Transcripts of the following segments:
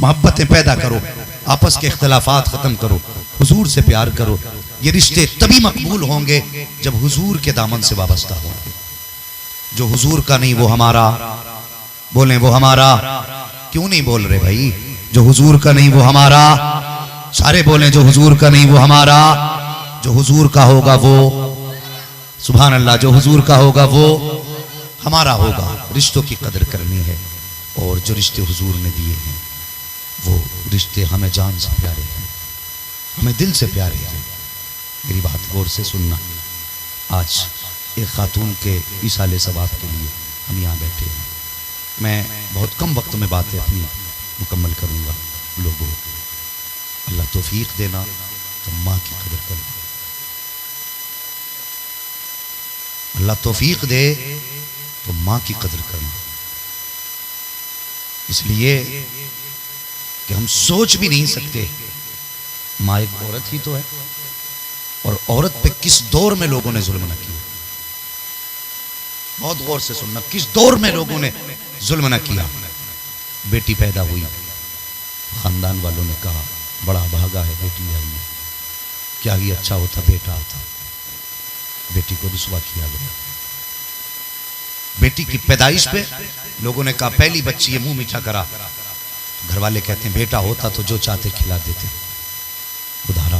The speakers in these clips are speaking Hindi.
मोहब्बतें पैदा करो, आपस के इख्तलाफात ख़त्म करो, हुजूर से प्यार करो। ये रिश्ते तभी मकबूल होंगे जब हुजूर के दामन से वाबस्ता होंगे। जो हुजूर का नहीं वो हमारा, बोलें वो हमारा। क्यों नहीं बोल रहे भाई? जो हुजूर का नहीं वो हमारा, सारे बोलें जो हुजूर का नहीं वो हमारा। जो हुजूर का होगा वो, सुभान अल्लाह, जो हुजूर का होगा वो हमारा होगा। रिश्तों की कदर करनी है, और जो रिश्ते हुजूर ने दिए हैं वो रिश्ते हमें जान से प्यारे हैं, हमें दिल से प्यारे हैं। मेरी बात गौर से सुनना। आज एक खातून के इसाले सवाब के लिए हम यहाँ बैठे हैं। मैं बहुत कम वक्त में बातें अपनी मुकम्मल करूँगा। लोगों, अल्लाह तौफीक देना तो माँ की कदर करना, अल्लाह तौफीक दे तो माँ की कदर करना। इसलिए कि हम सोच भी नहीं सकते, माँ एक औरत ही तो है, और औरत पे किस दौर में लोगों ने जुल्म न किया। बहुत गौर से सुनना, किस दौर में लोगों ने जुल्म न किया। बेटी पैदा हुई, खानदान वालों ने कहा बड़ा भागा है बेटी आई है, क्या ही अच्छा होता बेटा आता। बेटी को रुसवा किया गया। बेटी की पैदाइश पे लोगों ने कहा पहली बच्ची है, मुंह मीठा करा। घर वाले कहते हैं बेटा होता तो जो चाहते खिला देते। खुदारा,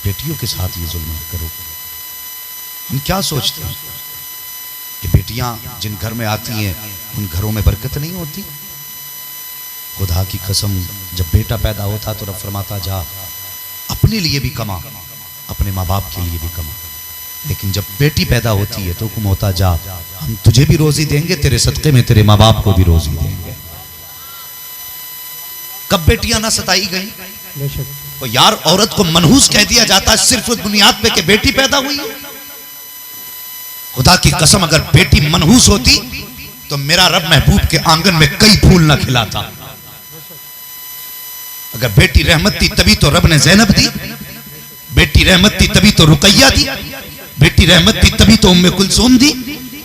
बेटियों के साथ ये जुल्म करो। हम क्या सोचते हैं कि बेटियां जिन घर में आती हैं उन घरों में बरकत नहीं होती? खुदा की कसम, जब बेटा पैदा होता तो रब फरमाता जा अपने लिए भी कमा, अपने माँ बाप के लिए भी कमा। लेकिन जब बेटी पैदा होती है तो हुक्म होता जा हम तुझे भी रोजी देंगे, तेरे सदक़े में तेरे माँ बाप को भी रोजी देंगे। कब बेटियां ना सताई गई? तो यार, औरत को मनहूस कह दिया जाता सिर्फ उस बुनियाद पे कि बेटी पैदा हुई। खुदा की कसम, अगर बेटी मनहूस होती तो मेरा रब महबूब के आंगन में कई फूल ना खिलाता। अगर बेटी रहमत थी तभी तो रब ने ज़ैनब दी, बेटी रहमत थी तभी तो रुकैया दी, बेटी रहमत थी तभी तो उम्मे कुलसूम दी,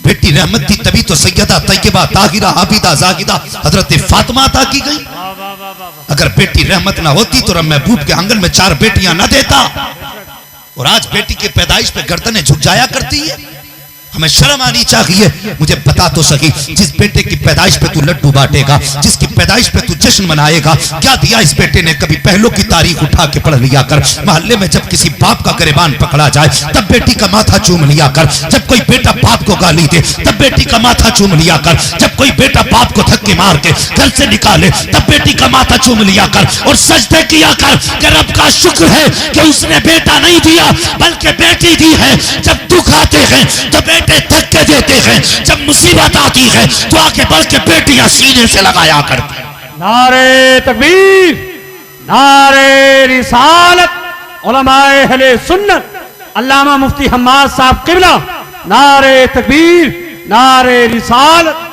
बेटी रहमत थी तभी तो सैयदा तैयबा ताहिरा आबिदा जाहिदा हजरत फातिमा अता की गई। अगर बेटी रहमत ना होती तो रब महबूब के आंगन में 4 बेटियां ना देता। और आज बेटी की पैदाइश पे गर्दनें झुक जाया करती है। हमें शर्म आनी चाहिए। मुझे बता तो सही, जिस बेटे की पैदाइश पे तू लड्डू बांटेगा, जिसकी पैदाइश पे तू जश्न मनाएगा, क्या दिया इस बेटे ने? कभी पहलों की तारीख उठा के पढ़ लिया कर। मोहल्ले में जब किसी बाप का गिरबान पकड़ा जाए तब बेटी का माथा चूम लिया कर। जब कोई बेटा बाप को गाली दे तब बेटी का माथा चूम लिया कर। जब कोई बेटा बाप को धक्के मार के घर से निकाले तब बेटी का माथा चूम लिया कर। और सजदे किया कर कि रब का शुक्र है कि उसने बेटा नहीं दिया बल्कि बेटी दी है। जब दुख आते हैं तो बेटे धक्के देते हैं, जब मुसीबत आती है तो आके बढ़ के बेटियां सीने से लगाया करती। नारे तकबीर, नारे रिसालत, उलमाए अहले सुन्नत, अल्लामा मुफ्ती हम्माद साहब किबला, नारे तकबीर, नारे रिसालत।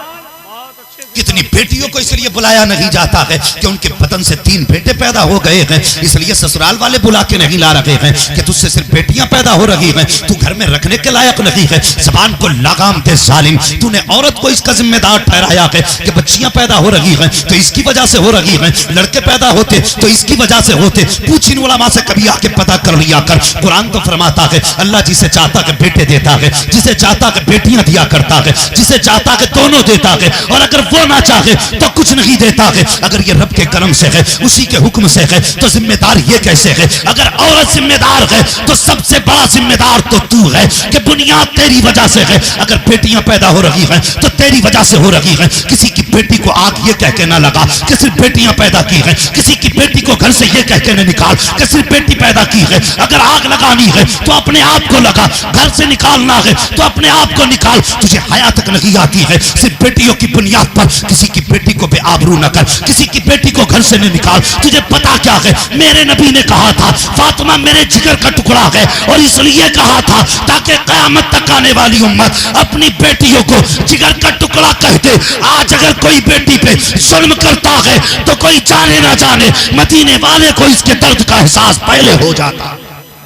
कितनी बेटियों को इसलिए बुलाया नहीं जाता है कि उनके बदन से 3 बेटे पैदा हो गए हैं, इसलिए ससुराल वाले बुला के नहीं ला रहे हैं कि तुझसे सिर्फ बेटियां पैदा हो रही हैं, तू घर में रखने के लायक नहीं है। ज़बान को लगाम दे जालिम, तूने औरत को इसका जिम्मेदार ठहराया है कि बच्चियां पैदा हो रही हैं तो इसकी वजह से हो रही हैं, लड़के पैदा होते तो इसकी वजह से होते। पूछ इन उलमा से कभी आके पता कर लिया कर। कुरान तो फरमाता है अल्लाह जिसे चाहता है बेटे देता है, जिसे चाहता है बेटियां दिया करता है, जिसे चाहता है दोनों देता है, और अगर वो ना चाहे तो कुछ नहीं देता है। अगर ये रब के करम से है, उसी के हुक्म से है, तो जिम्मेदार ये कैसे है? अगर औरत जिम्मेदार है तो सबसे बड़ा जिम्मेदार तो तू है कि बुनियाद तेरी वजह से है। अगर बेटियां पैदा हो रही हैं तो तेरी वजह से हो रही हैं। किसी की बेटी को आग ये कह के ना लगा कि सिर्फ बेटियां पैदा की हैं, किसी की बेटी को घर से ये कह के ना निकाल कि सिर्फ बेटी पैदा की है। अगर आग लगानी है तो अपने आप को लगा, घर से निकालना है तो अपने आप को निकाल। तुझे हया तक नहीं आती है, सिर्फ बेटियों की बुनियाद पर किसी की बेटी को बेआबरू न कर, किसी की बेटी को घर से न निकाल। तुझे पता क्या है, मेरे नबी ने कहा था फातिमा मेरे जिगर का टुकड़ा है, और इसलिए कहा था ताकि क़यामत तक आने वाली उम्मत अपनी बेटियों को जिगर का टुकड़ा कहते। आज अगर कोई बेटी पे जुल्म करता है तो कोई जाने ना जाने मदीने वाले को इसके दर्द का एहसास पहले हो जाता।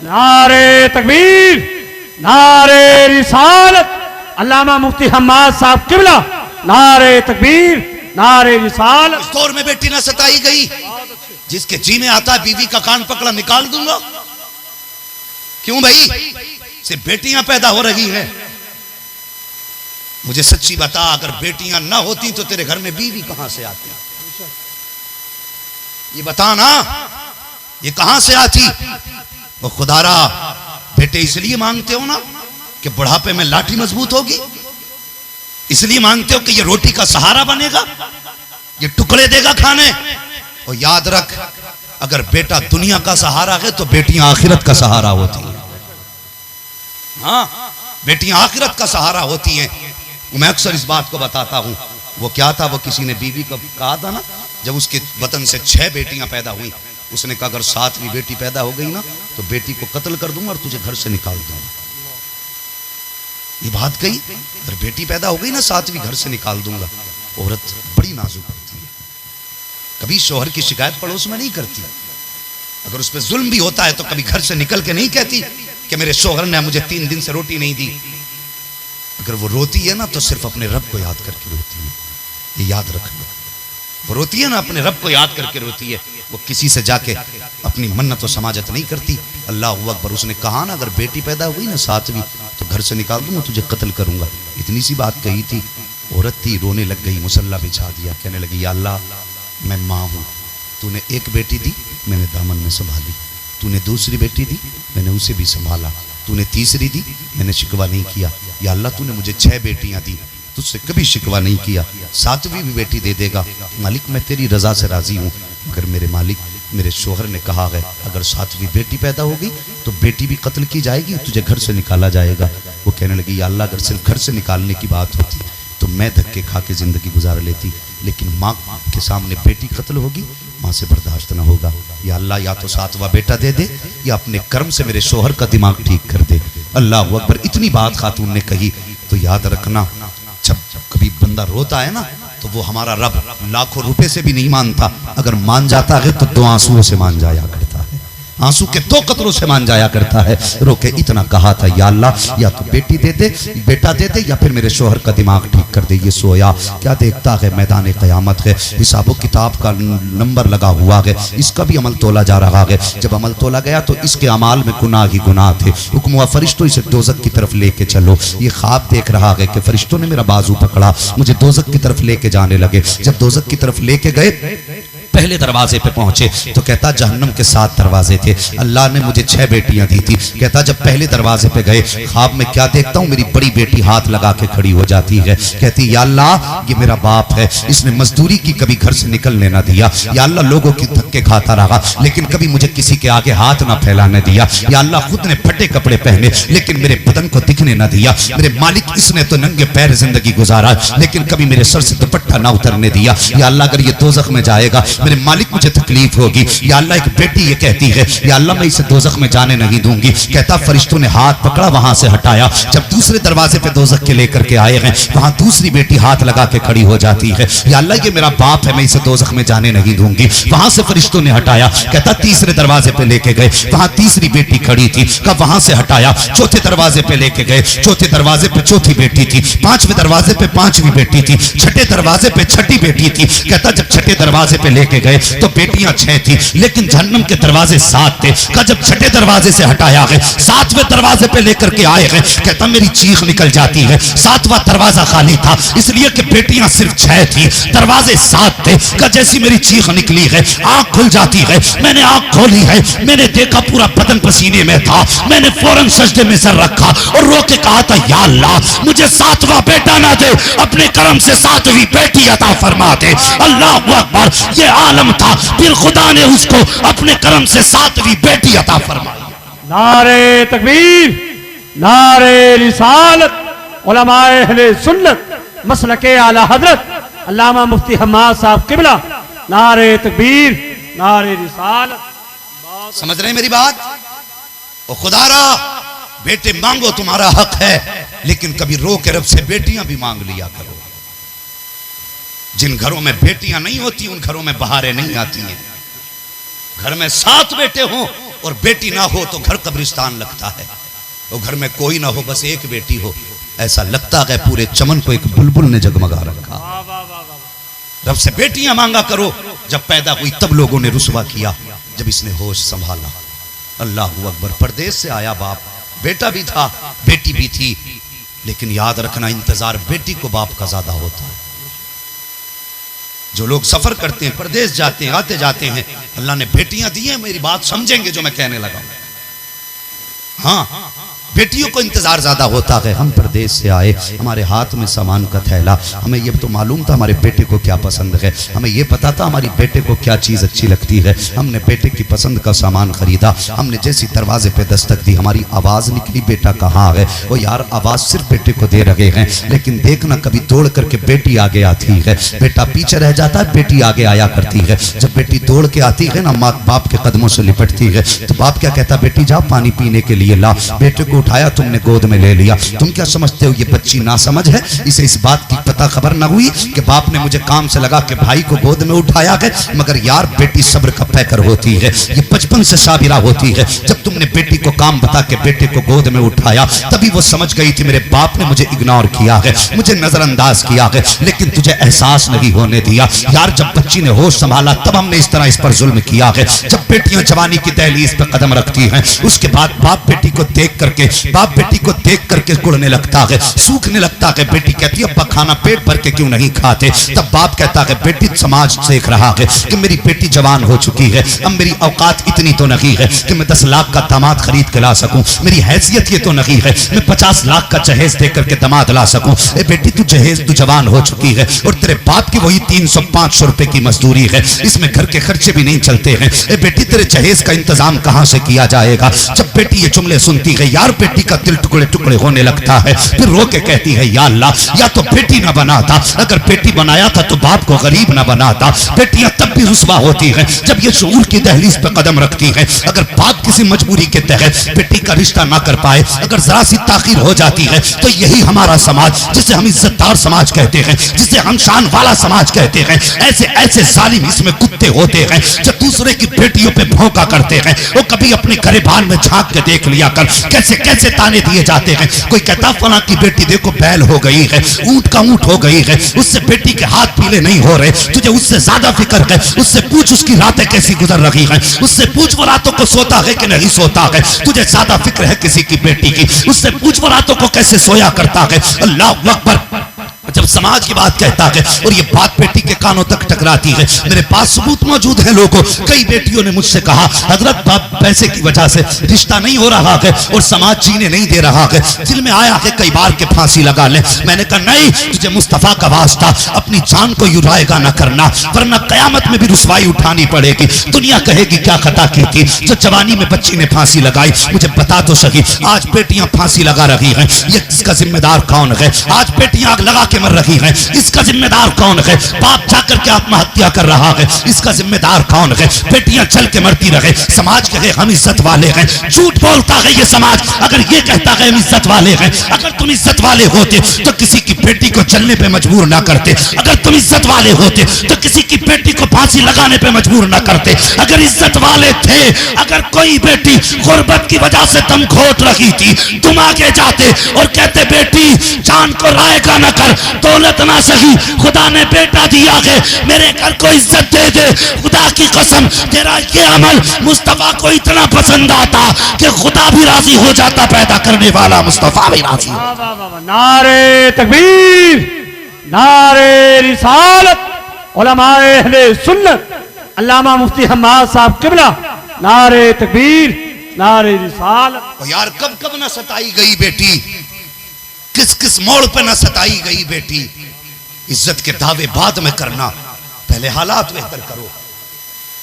नारे तकबीर, नारे रिसालत, अल्लामा मुफ्ती हम्माद साहब किबला, नारे तकबीर, नारे रिसालत। इस दौर में बेटी ना सताई गई, जिसके जी में आता है बीवी का कान पकड़ा निकाल दूंगा। क्यों भाई? सिर्फ बेटियां पैदा हो रही हैं। मुझे सच्ची बता, अगर बेटियां ना होती तो तेरे घर में बीवी कहां से आती? ये बता ना, ये कहां से आती? वो खुदारा, बेटे इसलिए मांगते हो ना कि बुढ़ापे में लाठी मजबूत होगी? इसलिए मांगते हो कि ये रोटी का सहारा बनेगा, ये टुकड़े देगा खाने? और याद रख, अगर बेटा दुनिया का सहारा है तो बेटियां आखिरत का सहारा होती हैं। हाँ, बेटियां आखिरत का सहारा होती हैं। मैं अक्सर इस बात को बताता हूं। वो क्या था, वो किसी ने बीवी को कहा था ना, जब उसके वतन से 6 बेटियां पैदा हुई, उसने कहा अगर 7वीं बेटी पैदा हो गई ना तो बेटी को कत्ल कर दूंगा और तुझे घर से निकाल दूंगा। ये बात कही, अगर बेटी पैदा हो गई ना 7वीं, घर से निकाल दूंगा। औरत बड़ी नाजुक होती है, कभी शौहर की शिकायत पड़ोस में नहीं करती। अगर उस पर जुल्म भी होता है तो कभी घर से निकल के नहीं कहती कि मेरे शौहर ने मुझे 3 दिन से रोटी नहीं दी। अगर वो रोती है ना तो सिर्फ अपने रब को याद करके रोती है, ये याद रख लो। वो रोती है ना अपने रब को याद करके रोती है, वो किसी से जाके अपनी मन्नत और समाजत नहीं करती। अल्लाह अकबर। उसने कहा ना अगर बेटी पैदा हुई ना 7वीं तो घर से निकाल दूंगा, तुझे कत्ल करूंगा। इतनी सी बात कही थी, औरत थी, रोने लग गई, मुसल्ला बिछा दिया, कहने लगी या अल्लाह, मैं माँ हूँ, तूने एक बेटी दी, मैंने दामन में संभाली। तूने दूसरी बेटी दी, मैंने उसे भी संभाला। तूने तीसरी दी, मैंने शिकवा नहीं किया। या अल्लाह, तूने मुझे 6 बेटियां दी, तुझसे कभी शिकवा नहीं किया। 7वीं भी बेटी दे देगा, मालिक मैं तेरी रजा से राजी हूँ। मगर मेरे मालिक, मेरे शोहर ने कहा है अगर 7वीं बेटी पैदा होगी तो बेटी भी कत्ल की जाएगी, तुझे घर से निकाला जाएगा। वो कहने लगी या अल्लाह, अगर सिर्फ घर से निकालने की बात होती तो मैं धक्के खा के जिंदगी गुजार लेती, लेकिन माँ के सामने बेटी कत्ल होगी, माँ से बर्दाश्त न होगा। या अल्लाह, या तो 7वां बेटा दे दे या अपने कर्म से मेरे शोहर का दिमाग ठीक कर दे। अल्लाह अकबर। इतनी बात खातून ने कही तो याद रखना, जब कभी बंदा रोता है ना तो वो हमारा रब लाखों रुपए से भी नहीं मानता, अगर मान जाता है तो 2 आंसुओं से मान जाया करता है, आंसू के 2 कतरों से मान जाया करता है। रोके इतना कहा था या अल्लाह, या तो बेटी दे दे, बेटा दे दे, या फिर मेरे शोहर का दिमाग ठीक कर दे। ये सोया क्या देखता है, मैदान क़यामत है, हिसाब किताब का नंबर लगा हुआ है, इसका भी अमल तोला जा रहा है। जब अमल तोला गया तो इसके अमाल में गुनाह ही गुनाह थे। हुक्म हुआ फरिश्तों इसे दोज़ख की तरफ लेके चलो। ये ख्वाब देख रहा है कि फरिश्तों ने मेरा बाजू पकड़ा, मुझे दोज़ख की तरफ लेके जाने लगे। जब दोज़ख की तरफ लेके गए, पहले दरवाजे पे पहुंचे तो कहता जहन्नम के 7 दरवाजे थे, अल्लाह ने मुझे 6 बेटियां दी थी। कहता जब पहले दरवाजे पे गए, ख्वाब में क्या देखता हूँ, मेरी बड़ी बेटी हाथ लगा के खड़ी हो जाती है। कहती या अल्लाह, ये मेरा बाप है, इसने मजदूरी की, कभी घर से निकलने ना दिया। या अल्लाह, लोगों की धक्के खाता रहा लेकिन कभी मुझे किसी के आगे हाथ ना फैलाने दिया। या अल्लाह, खुद ने फटे कपड़े पहने लेकिन मेरे बदन को दिखने ना दिया। मेरे मालिक, इसने तो नंगे पैर जिंदगी गुजारा लेकिन कभी मेरे सर से दुपट्टा ना उतरने दिया। या अल्लाह, अगर ये दोज़ख में जाएगा मेरे मालिक मुझे तकलीफ होगी। या अल्लाह, एक बेटी ये कहती है या अल्लाह, मैं इसे दोज़ख में जाने नहीं दूंगी। कहता फरिश्तों ने हाथ पकड़ा, वहां से हटाया। जब दूसरे दरवाजे पे दोज़ख के लेकर के आए हैं, वहां दूसरी बेटी हाथ लगा के खड़ी हो जाती है। या अल्लाह, ये मेरा बाप है, मैं इसे दोज़ख में जाने नहीं दूंगी। वहां से फरिश्तों ने हटाया। कहता तीसरे दरवाजे पे लेके गए, वहां तीसरी बेटी खड़ी थी, कहा वहां से हटाया। चौथे दरवाजे पे लेके गए, चौथे दरवाजे पे चौथी बेटी थी, 5वें दरवाजे पे 5वीं बेटी थी, छठे दरवाजे पे 6ठी बेटी थी। कहता जब छठे दरवाजे पे लेके गए तो बेटियां 6 थी लेकिन जहन्नम के दरवाजे 7 थे। कहा जब छठे दरवाजे से हटाया है, 7वें दरवाजे पे लेकर के आए हैं, कहता मेरी चीख निकल जाती है। 7वां दरवाजा खाली था इसलिए कि बेटियां सिर्फ 6 थी, दरवाजे 7 थे। कहा जैसी मेरी चीख निकली है, आंख खुल जाती है। मैंने आंख खोली है, मैंने देखा पूरा बदन पसीने में था। मैंने फौरन सजदे में सर रखा और रो के कहा था या अल्लाह, मुझे 7वां बेटा ना दे, अपने करम से 7वीं बेटी अता फरमा दे। अल्लाह अकबर। ये आलम था, फिर खुदा ने उसको अपने करम से 7वीं बेटी अता फरमाई। नारे तकबीर, नारे रिसालत, उलमाए अहले सुन्नत मसलके आला हजरत अल्लामा मुफ्ती हम्माद साहब किबला। नारे तकबीर, नारे रिसालत। समझ रहे मेरी बात? ओ खुदारा, बेटे मांगो, तुम्हारा हक है, लेकिन कभी रो के रब से बेटियां भी मांग लिया करो। जिन घरों में बेटियां नहीं होती उन घरों में बहारें नहीं आती हैं। घर में 7 बेटे हों और बेटी ना हो तो घर कब्रिस्तान लगता है। वो घर में कोई ना हो, बस एक बेटी हो, ऐसा लगता है पूरे चमन को एक बुलबुल ने जगमगा रखा। रब से बेटियां मांगा करो। जब पैदा हुई तब लोगों ने रुसवा किया, जब इसने होश संभाला। अल्लाह अकबर। परदेश से आया बाप, बेटा भी था बेटी भी थी, लेकिन याद रखना इंतजार बेटी को बाप का ज्यादा होता है। जो लोग सफर करते हैं, परदेश जाते हैं, आते जाते हैं, अल्लाह ने बेटियां दी हैं, मेरी बात समझेंगे जो मैं कहने लगा। हाँ, बेटियों को इंतजार ज्यादा होता है। हम प्रदेश से आए, हमारे हाथ में सामान का थैला, हमें ये तो मालूम था हमारे बेटे को क्या पसंद है, हमें ये पता था हमारी बेटे को क्या चीज अच्छी लगती है। हमने बेटे की पसंद का सामान खरीदा। हमने जैसी दरवाजे पे दस्तक दी, हमारी आवाज निकली, बेटा कहाँ है? वो यार आवाज सिर्फ बेटे को दे रहे हैं, लेकिन देखना कभी दौड़ करके बेटी आगे आती है, बेटा पीछे रह जाता है, बेटी आगे आया करती है। जब बेटी दौड़ के आती है ना, माँ बाप के कदमों से लिपटती है, तो बाप क्या कहता? बेटी जा पानी पीने के लिए ला। बेटे को उठाया, तुमने गोद में ले लिया। तुम क्या समझते हो ये बच्ची ना समझ है? इसे इस बात की पता खबर ना हुई कि बाप ने मुझे काम से लगा के भाई को गोद में उठाया है। मगर यार बेटी सब्र का पैकर होती है, ये बचपन से साबिरा होती है। जब तुमने बेटी को काम बता के बेटे को गोद में उठाया, तभी वो समझ गई थी मेरे बाप ने मुझे इग्नोर किया है, मुझे नजरअंदाज किया है, लेकिन तुझे एहसास नहीं होने दिया। यार जब बच्ची ने होश संभाला तब हमने इस तरह इस पर जुल्म किया है। जब बेटियां जवानी की दहलीज पर कदम रखती हैं, उसके बाद बाप बेटी को देख करके कुड़ने लगता है, सूखने लगता है। बेटी कहती है अब्बा खाना पेट भर के क्यों नहीं खाते? तब बाप कहता है बेटी समाज देख रहा है कि मेरी बेटी जवान हो चुकी है, अब मेरी औकात इतनी तो नहीं है कि मैं 10 लाख का दामाद खरीद के ला सकूं, मेरी हैसियत ये तो नहीं है मैं 50 लाख का जहेज दे करके दामाद ला सकूं। ए बेटी तू जहेज, तू जवान हो चुकी है और तेरे बाप की वही 300-500 रुपए की मजदूरी है, इसमें घर के खर्चे भी नहीं चलते हैं। ए बेटी तेरे जहेज का इंतजाम कहां से किया जाएगा? जब बेटी ये जुमले सुनती है यार बेटी का दिल टुकड़े टुकड़े होने लगता है। फिर रो के कहती है या अल्लाह, या तो बेटी ना बनाता, अगर बेटी बनाया था तो बाप को गरीब ना बनाता। बेटियां तब भी रुस्वा होती हैं जब ये शऊर की दहलीज पे कदम रखती हैं। अगर बाप किसी मजबूरी के तहत बेटी का रिश्ता ना कर पाए, अगर जरा सी ताखीर हो जाती है, तो यही हमारा समाज, जिसे हम इज्जतदार समाज कहते हैं, जिसे हम शान वाला समाज कहते हैं, ऐसे ऐसे जालिम इसमें कुत्ते होते हैं जो दूसरे की बेटियों पे भौंका करते हैं। वो कभी अपने गरेबान में झांक के देख लिया कर, कैसे कैसे ताने दिए जाते हैं। कोई कहता फला की बेटी देखो बैल हो गई है, ऊंट का ऊंट हो गई है, उससे बेटी के हाथ पीले नहीं हो रहे, तुझे उससे ज्यादा फिक्र है, उससे पूछ उसकी रातें कैसी गुजर रही हैं, उससे पूछ वो रातों को सोता है कि नहीं सोता है, तुझे ज्यादा फिक्र है किसी की बेटी की, उससे पूछ वो रातों को कैसे सोया करता है। अल्लाह अकबर। जब समाज की बात कहता है और ये बात बेटी के कानों तक टकराती है, मेरे पास सबूत मौजूद है लोगों, कई बेटियों ने मुझसे कहा हजरत बाप पैसे की वजह से रिश्ता नहीं हो रहा है और समाज जीने नहीं दे रहा है, दिल में आया है कई बार के फांसी लगा ले। मैंने कहा नहीं, तुझे मुस्तफा का वास्ता अपनी जान को युराएगा न करना, वरना कयामत में भी रुसवाई उठानी पड़ेगी। दुनिया कहेगी क्या खता की थी जो जवानी में बच्ची ने फांसी लगाई। मुझे बता तो सही, आज बेटियां फांसी लगा रही हैं, ये इसका जिम्मेदार कौन है? आज बेटियां आग लगा के मर रही हैं, इसका जिम्मेदार कौन है? बाप जाकर के आत्महत्या कर रहा है, इसका जिम्मेदार कौन है? बेटियां चल के मरती रहे, समाज कहे हम इज्जत वाले हैं। झूठ बोलता है ये समाज अगर ये कहता है हम इज्जत वाले हैं। अगर तुम इज्जत वाले होते तो किसी की बेटी को चलने पे मजबूर ना करते। अगर तुम इज्जत वाले होते तो किसी की बेटी को फांसी लगाने पे मजबूर ना करते। अगर इज्जत वाले थे, अगर कोई बेटी गुर्बत की वजह से दम घोट रही थी, तुम आगे जाते और कहते बेटी जान को रायगा न कर, दौलत ना सही, खुदा ने बेटा दिया है, मेरे घर को इज्जत दे दे। खुदा की कसम तेरा ये अमल मुस्तफा को इतना पसंद आता कि खुदा भी राजी हो जाता, पैदा करने वाला मुस्तफा भी राजी हो। नारे तकबीर, नारे रिसालत, उलमाए अहले सुन्नत, अल्लामा मुफ्ती हम्माद साहब किबला, नारे तकबीर, नारे रिसालत। यार कब कब ना सताई गई बेटी, किस किस मोड़ पे ना सताई गई बेटी। इज्जत के दावे बाद में करना, पहले हालात बेहतर करो,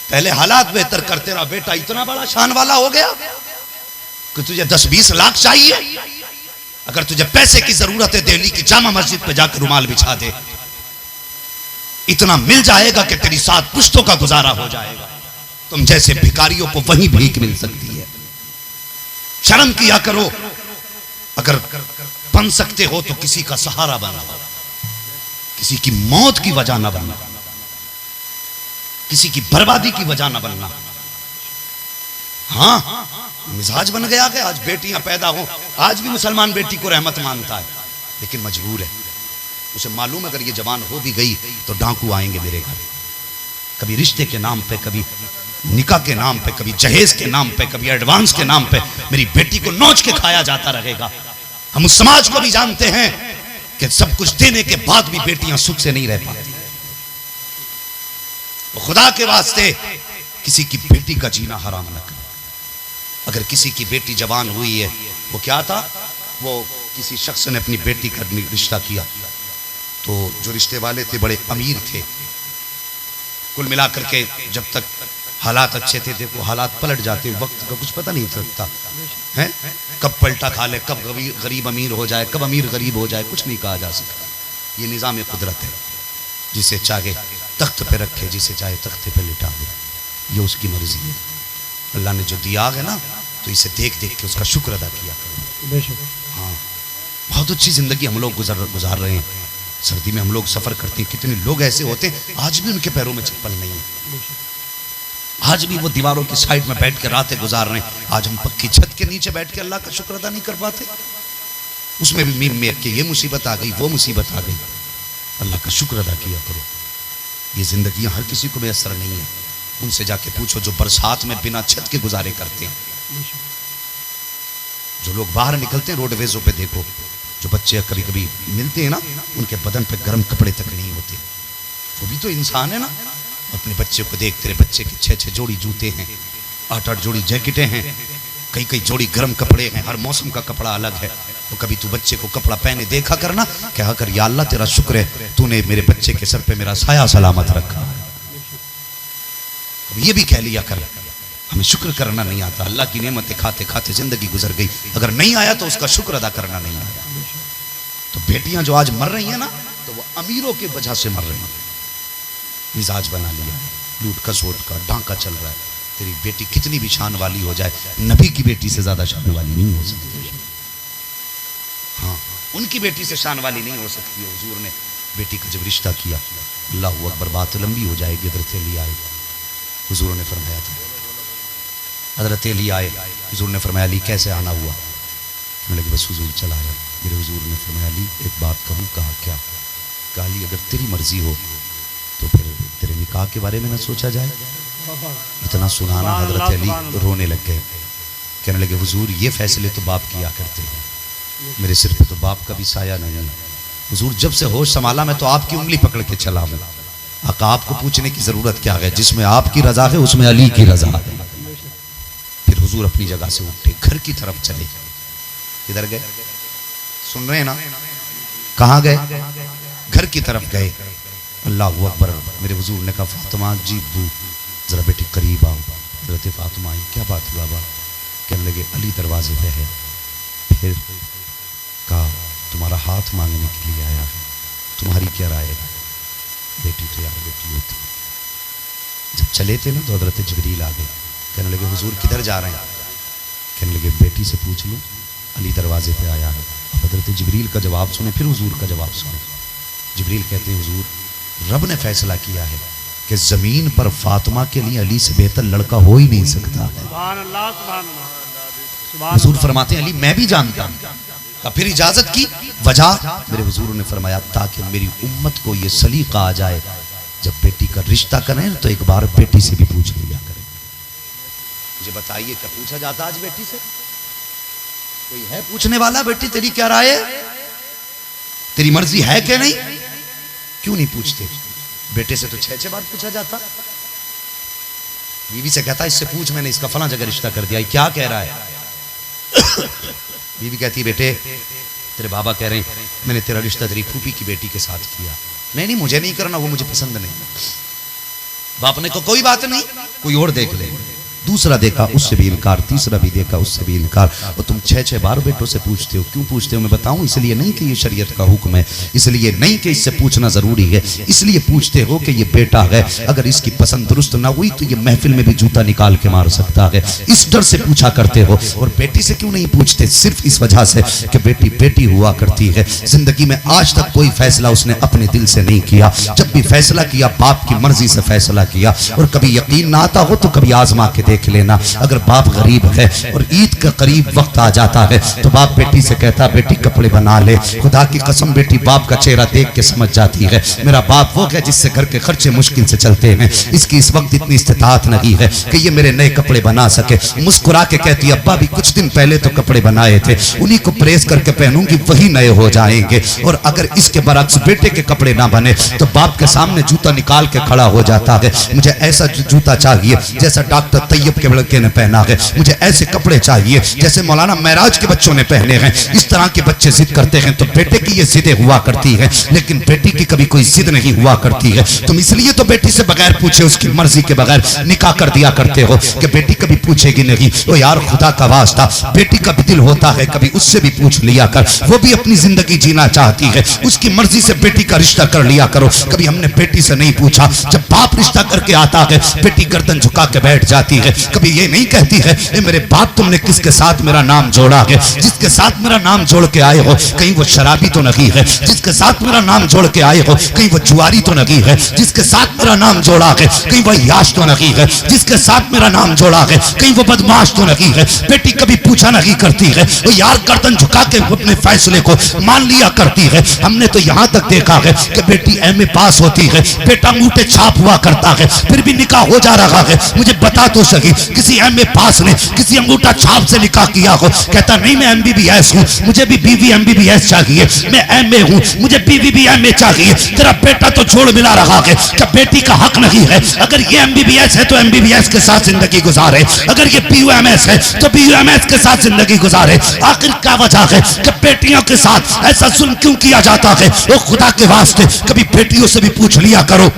पहले हालात बेहतर कर। तेरा बेटा इतना बड़ा शान वाला हो गया कि तुझे 10-20 लाख चाहिए। अगर तुझे पैसे की जरूरत है, दिल्ली की जामा मस्जिद पे जाकर रुमाल बिछा दे, इतना मिल जाएगा कि तेरी 7 पुश्तों का गुजारा हो जाएगा। तुम जैसे भिखारियों को वही भीख मिल सकती है। शर्म किया करो, अगर बन सकते हो तो किसी का सहारा बनो, किसी की मौत की वजह ना बनना, किसी की बर्बादी की वजह ना बनना। हाँ, मिजाज बन गया कि आज बेटियां पैदा हो, आज भी मुसलमान बेटी को रहमत मानता है, लेकिन मजबूर है। उसे मालूम अगर ये जवान हो भी गई तो डाकू आएंगे मेरे घर, कभी रिश्ते के नाम पे, कभी निकाह के नाम पे, कभी जहेज के नाम पे, कभी एडवांस के नाम पे मेरी बेटी को नोच के खाया जाता रहेगा। हम उस समाज को भी जानते हैं कि सब कुछ देने के बाद भी बेटियां सुख से नहीं रह पाती। खुदा के वास्ते किसी की बेटी का जीना हराम न कर। अगर किसी की बेटी जवान हुई है, वो क्या था, वो किसी शख्स ने अपनी बेटी का रिश्ता किया, तो जो रिश्ते वाले थे बड़े अमीर थे। कुल मिलाकर के जब तक हालात अच्छे थे, देखो हालात पलट जाते, वक्त का कुछ पता नहीं चलता है, कब पलटा खा ले, कब गरीब अमीर हो जाए, कब अमीर गरीब हो जाए, कुछ नहीं कहा जा सकता। ये निज़ाम कुदरत है, जिसे चाहे तख्त पे रखे, जिसे चाहे तख्ते पे लिटा दे, ये उसकी मर्जी है। अल्लाह ने जो दिया है ना, तो इसे देख देख के उसका शुक्र अदा किया करो। हाँ, बहुत अच्छी ज़िंदगी हम लोग गुजार रहे हैं। सर्दी में हम लोग सफ़र करते हैं, कितने लोग ऐसे होते हैं आज भी उनके पैरों में चप्पल नहीं है, आज भी वो दीवारों की साइड में बैठ के रातें गुजार रहे हैं। आज हम पक्की छत के नीचे बैठ के अल्लाह का शुक्र अदा नहीं कर पाते। उसमें भी मीम में कि ये मुसीबत आ गई, वो मुसीबत आ गई, अल्लाह का शुक्र अदा किया करो। ये ज़िंदगियाँ हर किसी को बेअसर नहीं है। उनसे जाके पूछो जो बरसात में बिना छत के गुजारे करते हैं, जो लोग बाहर निकलते हैं रोडवेजों पे, देखो जो बच्चे कभी कभी मिलते हैं ना, उनके बदन पे गर्म कपड़े तक नहीं होते, वो भी तो इंसान है ना। अपने बच्चे को देख, तेरे बच्चे के 6-6 जोड़ी जूते हैं, 8-8 जोड़ी जैकेटें हैं, कई जोड़ी गर्म कपड़े हैं, हर मौसम का कपड़ा अलग है। तो कभी तू बच्चे को कपड़ा पहने देखा करना, क्या कर या अल्लाह तेरा शुक्र है तूने मेरे बच्चे के सर पे मेरा साया सलामत रखा। ये भी कह लिया कर, हमें शुक्र करना नहीं आता। अल्लाह की नेमतें खाते खाते जिंदगी गुजर गई, अगर नहीं आया तो उसका शुक्र अदा करना नहीं आया। तो बेटियां जो आज मर रही हैं ना, तो वो अमीरों की वजह से मर रही हैं। मिजाज बना लिया, लूट खसोट का डांका चल रहा है। तेरी बेटी कितनी भी शान वाली हो जाए, नबी की बेटी से ज्यादा शान वाली नहीं हो सकती। हाँ, उनकी बेटी से शान वाली नहीं हो सकती है। हुजूर ने बेटी का जब रिश्ता किया, अल्लाहू अकबर, बात लंबी हो जाएगी। हज़रत अली आए, हुजूर ने फरमाया था, हज़रत अली आए, हुजूर ने फरमाया अली कैसे आना हुआ? कहने लगे बस हुजूर चला आया। मेरे हुजूर ने फरमाया अली एक बात कहूँ। कहा क्या? कहा अली अगर तेरी मर्जी हो तो फिर तेरे निकाह के बारे में ना सोचा जाए। इतना सुनाना हज़रत अली रोने लग गए। कहने लगे हुजूर ये फैसले तो बाप किया करते हैं, मेरे सिर पे तो बाप का भी साया नहीं है। हुजूर जब से होश संभाला मैं तो आपकी उंगली पकड़ के चला हूँ। आका आपको पूछने की ज़रूरत क्या है, जिसमें आपकी रजा है उसमें अली की रजा है। फिर हुजूर अपनी जगह से उठे, घर की तरफ चले। किधर गए? सुन रहे हैं ना? कहाँ गए? घर की तरफ गए। अल्लाहू अकबर। मेरे हुजूर ने कहा फातिमा जी बू जरा बेटी करीब आओ। हज़रत फातिमा आई। क्या बात हुआ बाबा? कहने लगे अली दरवाजे पे है। फिर कहा तुम्हारा हाथ मांगने के लिए आया है, तुम्हारी क्या राय है? बेटी तो यार बेटी होती। जब चले थे ना तो हज़रत जिब्रील आ गए। कहने लगे हुजूर किधर जा रहे हैं? कहने लगे बेटी से पूछ लो, अली दरवाजे पे आया है। हज़रत जिब्रील का जवाब सुने, फिर हुजूर का जवाब सुने। जिब्रील कहते हैं हुजूर रब ने फैसला किया है कि ज़मीन पर फातिमा के लिए अली से बेहतर लड़का हो ही नहीं सकता। हुजूर फरमाते हैं अली मैं भी जानता हूँ। फिर इजाजत की वजह? मेरे हुजूर ने फरमाया ताकि मेरी उम्मत को ये सलीका आ जाए, जब बेटी का रिश्ता करें तो एक बार बेटी से भी पूछ लिया करें। मुझे बताइए क्या पूछा जाता आज बेटी से? कोई है पूछने वाला? बेटी तेरी क्या राय है, तेरी मर्जी है क्या नहीं? क्यों नहीं पूछते? बेटे से तो 6-6 बार पूछा जाता। बीवी से कहता इससे पूछ मैंने इसका फला जगह रिश्ता कर दिया, क्या कह रहा है? बीवी कहती है बेटे तेरे बाबा कह रहे हैं मैंने तेरा रिश्ता तेरी फूफी की बेटी के साथ किया। नहीं मुझे नहीं करना, वो मुझे पसंद नहीं। बाप ने कहा कोई बात नहीं, कोई और देख ले। दूसरा देखा उससे भी इनकार, तीसरा भी देखा उससे भी इनकार। और तुम 6-6 बार बेटों से पूछते हो। क्यों पूछते हो मैं बताऊं? इसलिए नहीं कि ये शरीयत का हुक्म है, इसलिए नहीं कि इससे पूछना जरूरी है, इसलिए पूछते हो कि ये बेटा है, अगर इसकी पसंद दुरुस्त ना हुई तो ये महफिल में भी जूता निकाल के मार सकता है, इस डर से पूछा करते हो। और बेटी से क्यों नहीं पूछते? सिर्फ इस वजह से कि बेटी बेटी हुआ करती है। जिंदगी में आज तक कोई फैसला उसने अपने दिल से नहीं किया। जब भी फैसला किया बाप की मर्जी से फैसला किया। और कभी यकीन ना आता हो तो कभी आजमा के देख लेना। अगर बाप गरीब है और ईद का करीब वक्त आ जाता है तो बाप बेटी से कहता बेटी कपड़े बना ले। खुदा की कसम बेटी बाप का चेहरा देख के समझ जाती है मेरा बाप वो है जिससे घर के खर्चे मुश्किल से चलते हैं, इसकी इस वक्त इतनी इस्तिताअत नहीं है कि ये मेरे नए कपड़े बना सके। मुस्कुरा के कहती अब्बा भी कुछ दिन पहले तो कपड़े बनाए थे, उन्हीं को प्रेस करके पहनूंगी वही नए हो जाएंगे। और अगर इसके बरक्स बेटे के कपड़े ना बने तो बाप के सामने जूता निकाल के खड़ा हो जाता है, मुझे ऐसा जूता चाहिए जैसा डॉक्टर तैयब के लड़के ने पहना है, मुझे ऐसे कपड़े चाहिए जैसे मौलाना महराज के बच्चों ने पहने हैं। इस तरह के बच्चे जिद करते हैं तो बेटे की ये जिदें हुआ करती है, लेकिन बेटी की कभी कोई जिद नहीं हुआ करती है। तुम इसलिए तो बेटी से बगैर पूछे उसकी मर्जी के बगैर निकाह कर दिया करते हो कि बेटी कभी पूछेगी नहीं। तो यार खुदा का वास्ता बेटी का भी दिल होता है कभी उससे भी पूछ लिया कर, वो भी अपनी जिंदगी जीना चाहती है, उसकी मर्जी से बेटी का रिश्ता कर लिया करो। कभी हमने बेटी से नहीं पूछा, जब बाप रिश्ता करके आता है बेटी गर्दन झुका के बैठ जाती है। कभी ये नहीं कहती है ए मेरे बाप तुमने किसके साथ मेरा नाम जोड़ा है, जिसके साथ मेरा नाम जोड़ के आए हो कहीं वो शराबी तो नहीं है, जिसके साथ मेरा नाम जोड़ के आए हो कहीं वो जुआरी तो नहीं है, जिसके साथ मेरा नाम जोड़ा है कहीं वो याश तो नहीं है, जिसके साथ मेरा नाम जोड़ा है कहीं वो बदमाश तो नहीं है। बेटी कभी पूछा नहीं करती है, वो यार गर्दन झुका के अपने फैसले को मान लिया करती है। हमने तो यहाँ तक देखा है कि बेटी एमए पास होती है, बेटा अंगूठे छाप हुआ करता है, फिर भी निकाह हो जा रहा है। मुझे बता तो सही किसी एमए पास ने किसी अंगूठा छाप से निकाह किया हो? कहता नहीं मैं एमबीबीएस हूँ, मुझे भी बीवी एमबीबीएस चाहिए, मैं एमए हूँ, मुझे बीवी भी एमए चाहिए। तेरा बेटा तो जोड़ मिला रहा है कि बेटी का हक नहीं है, अगर ये एमबीबीएस है तो एमबीबीएस के साथ जिंदगी गुजारे, अगर ये बीयूएमएस है तो बीयूएमएस के साथ जिंदगी गुजारे। आखिर क्या वजह है कि बेटियों के साथ ऐसा जुल्म क्यों किया जाता है? वो खुदा के वास्ते कभी बेटियों से भी पूछ लिया करो,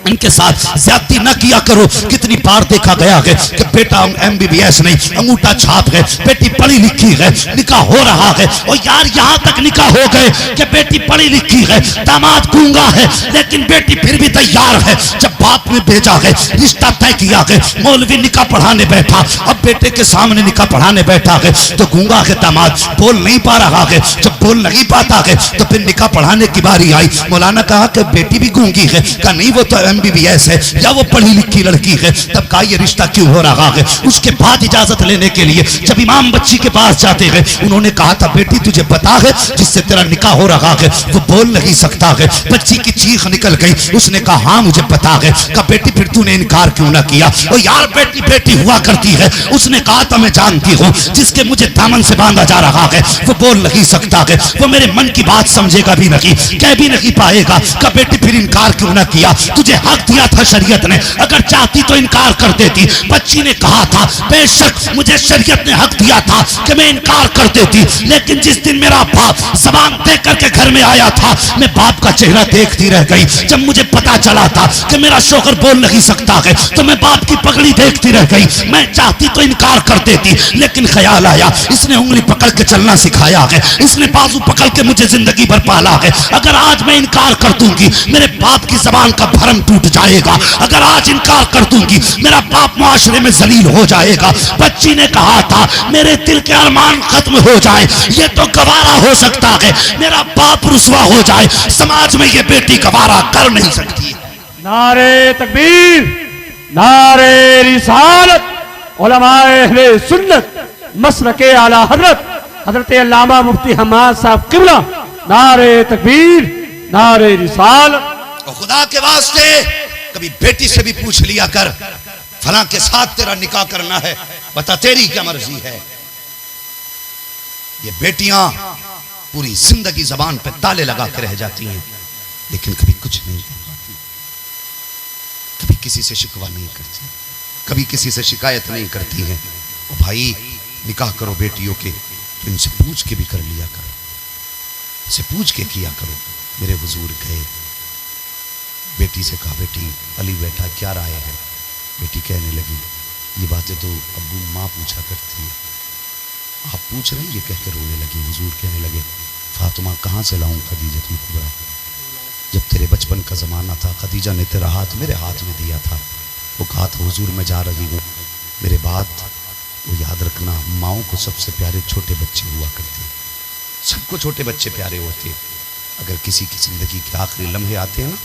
इनके साथ ज्यादती न किया करो। कितनी बार देखा गया है कि बेटा एमबीबीएस नहीं अंगूठा छाप है, बेटी पढ़ी लिखी है, निकाह हो रहा है। और यार यहाँ तक निकाह हो गए कि बेटी पढ़ी लिखी है, दामाद गूंगा है, लेकिन बेटी फिर भी तैयार है। जब बाप ने भेजा है रिश्ता तय किया है, मौलवी निकाह पढ़ाने बैठा, अब बेटे के सामने निकाह पढ़ाने बैठा है तो गूंगा है दामाद, बोल नहीं पा रहा है। जब बोल नहीं पाता है तो फिर निकाह पढ़ाने की बारी आई, मौलाना कहा कि बेटी भी गूंगी है, कहा नहीं वो तो एमबीबीएस है या वो पढ़ी लिखी लड़की है। तब कहा ये रिश्ता क्यों हो रहा है? उसके बाद इजाजत लेने के लिए जब इमाम बच्ची के पास जाते हैं, उन्होंने कहा था बेटी तुझे पता है जिससे तेरा निकाह हो रहा है वो बोल नहीं सकता है। बच्ची की चीख निकल गई, उसने कहा हाँ मुझे पता है। कहा बेटी फिर तूने इनकार क्यों ना किया? और यार बेटी बेटी हुआ करती है। उसने कहा था मैं जानती हूँ जिसके मुझे दामन से बांधा जा रहा है वो बोल नहीं सकता है, वो मेरे मन की बात समझेगा भी नहीं, कह भी नहीं पाएगा। कहा बेटी फिर इनकार क्यों ना किया? तुझे हक दिया था शरीयत ने, अगर चाहती तो इनकार कर देती। बच्ची ने कहा था बेशक मुझे शरीयत ने हक दिया था कि मैं इनकार कर देती, लेकिन जिस दिन मेरा बाप जबान दे करके घर में आया था मैं बाप का चेहरा देखती रह गई। जब मुझे पता चला था कि मेरा शौहर बोल नहीं सकता है तो मैं बाप की पगड़ी देखती रह गई। मैं चाहती तो इनकार कर देती, लेकिन ख्याल आया इसने उंगली पकड़ के चलना सिखाया है, इसने बाजू पकड़ के मुझे जिंदगी भर पाला है। अगर आज मैं इनकार कर दूंगी मेरे बाप की जबान का भरम टूट जाएगा, अगर आज इनकार कर दूंगी मेरा बाप मुआशरे में जलील हो जाएगा। बच्ची ने कहा था मेरे दिल के अरमान खत्म हो जाए, ये तो गवारा हो सकता है, मेरा बाप रुसवा हो जाए, समाज में ये बेटी गवारा कर नहीं सकती। नारे तकबीर, नारे रिसालत, उलमाए अहले सुन्नत मसलके आला हजरत हजरत अल्लामा मुफ्ती हम्माद साहब किबला, नारे तकबीर, नारे रिसालत। और खुदा के वास्ते कभी बेटी से भी पूछ लिया कर फला के साथ तेरा निकाह करना है, बता तेरी क्या मर्जी है। ये बेटियां पूरी जिंदगी जबान पे ताले लगा के रह जाती हैं, लेकिन कभी कुछ नहीं कह पाती, कभी किसी से शिकवा नहीं करती, कभी किसी से शिकायत नहीं करती हैं। ओ भाई निकाह करो बेटियों के तो इनसे पूछ के भी कर लिया करो, इनसे पूछ के किया करो। मेरे हुजूर गए, बेटी से कहा बेटी अली बेटा क्या राय है? बेटी कहने लगी ये बातें तो अब्बू माँ पूछा करती है, आप पूछ रहे हैं? ये कह के रोने लगी। हुजूर कहने लगे फातिमा कहाँ से लाऊं खदीजतुल कुबरा? जब तेरे बचपन का ज़माना था खदीजा ने तेरा हाथ मेरे हाथ में दिया था, वो कहा था हुजूर मैं जा रही हूँ, मेरे बाद वो याद रखना माओं को सबसे प्यारे छोटे बच्चे हुआ करते, सबको छोटे बच्चे प्यारे होते। अगर किसी की ज़िंदगी के आखिरी लम्हे आते हैं ना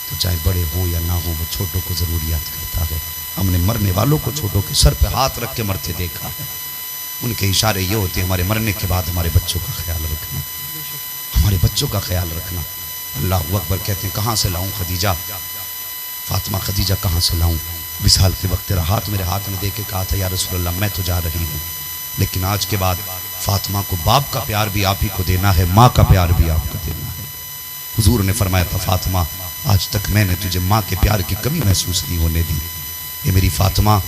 तो चाहे बड़े हों या ना हों वो छोटों को ज़रूर याद करता है। हमने मरने वालों को छोटों के सर पे हाथ रख के मरते देखा है। उनके इशारे ये होते हैं, हमारे मरने के बाद हमारे बच्चों का ख्याल रखना, हमारे बच्चों का ख्याल रखना। अल्लाह अकबर। कहते हैं कहाँ से लाऊं खदीजा, फातिमा खदीजा कहाँ से लाऊं। विसाल के वक्त तेरा हाथ मेरे हाथ में दे के कहा था या रसूल अल्लाह मैं तो जा रही हूँ, लेकिन आज के बाद फातिमा को बाप का प्यार भी आप ही को देना है, माँ का प्यार भी आपको देना है। हुजूर ने फरमाया था फातिमा आज तक मैंने तुझे माँ के प्यार की कमी महसूस नहीं होने दी। ये मेरी फातिमा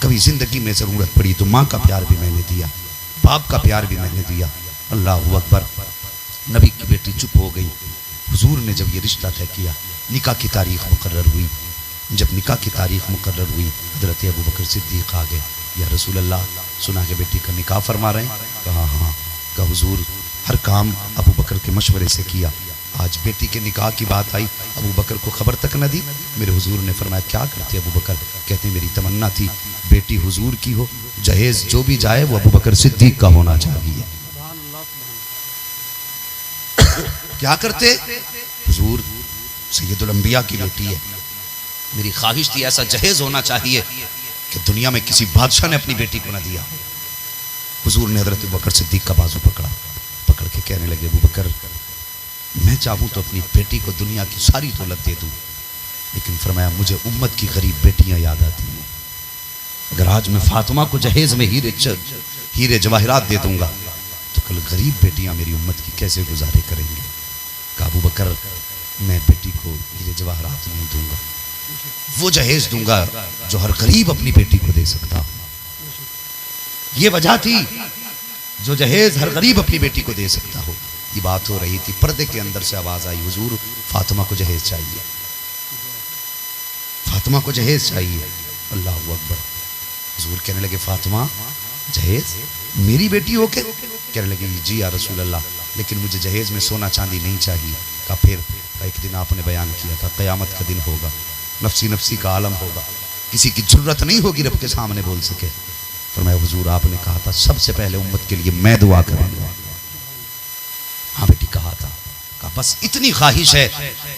कभी जिंदगी में ज़रूरत पड़ी तो माँ का प्यार भी मैंने दिया, बाप का प्यार भी मैंने दिया। अल्लाह अकबर। नबी की बेटी चुप हो गई। हुजूर ने जब ये रिश्ता तय किया, निकाह की तारीख मुकर्रर हुई। जब निकाह की तारीख मुकर्रर हुई, हज़रत अबू बकर सिद्दीक़ आ गए। या रसूल अल्लाह सुना के बेटी का निकाह फरमा रहे हैं। कहा हाँ। कहा हुजूर हर काम अबू बकर के मशवरे से किया, आज बेटी के निकाह की बात आई, अबू बकर को खबर तक न दी। मेरे हुजूर ने फरमाया क्या करते अबू बकर। कहते मेरी तमन्ना थी बेटी हुजूर की हो, जहेज जो भी जाए वो अबू बकर सिद्दीक़ का होना चाहिए। क्या करते हुजूर सैयदुल अंबिया की बेटी है, मेरी ख्वाहिश थी ऐसा जहेज होना चाहिए कि दुनिया में किसी बादशाह ने अपनी बेटी को न दिया। हुजूर ने हज़रत अबू बकर सिद्दीक़ का बाजू पकड़ा, पकड़ के कहने लगे अबू बकर मैं चाहूँ तो अपनी बेटी को दुनिया की सारी दौलत दे दूँ, लेकिन फरमाया मुझे उम्मत की गरीब बेटियां याद आती हैं। अगर आज मैं फातिमा को जहेज में हीरे जवाहरात दे दूंगा तो कल गरीब बेटियां मेरी उम्मत की कैसे गुजारे करेंगे। कहा अबू बकर मैं बेटी को हीरे जवाहरात नहीं दूंगा, वो जहेज दूंगा जो हर गरीब अपनी बेटी को दे सकता। ये वजह थी जो जहेज हर गरीब अपनी बेटी को दे सकता हो। ये बात हो रही थी, पर्दे के अंदर से आवाज आई हुजूर फातिमा को जहेज चाहिए, फातिमा को जहेज चाहिए। अल्लाह अकबर। हुजूर कहने लगे फातिमा जहेज मेरी बेटी हो के? कहने लगे जी या रसूल अल्लाह, लेकिन मुझे जहेज में सोना चांदी नहीं चाहिए। कहा फिर? एक दिन आपने बयान किया था क़यामत का दिन होगा, नफसी नफसी का आलम होगा, किसी की जरूरत नहीं होगी रब के सामने बोल सके। फरमाया हुजूर आपने कहा था सबसे पहले उम्मत के लिए मैं दुआ करूंगा। हाँ बेटी कहा था। कहा बस इतनी ख्वाहिश है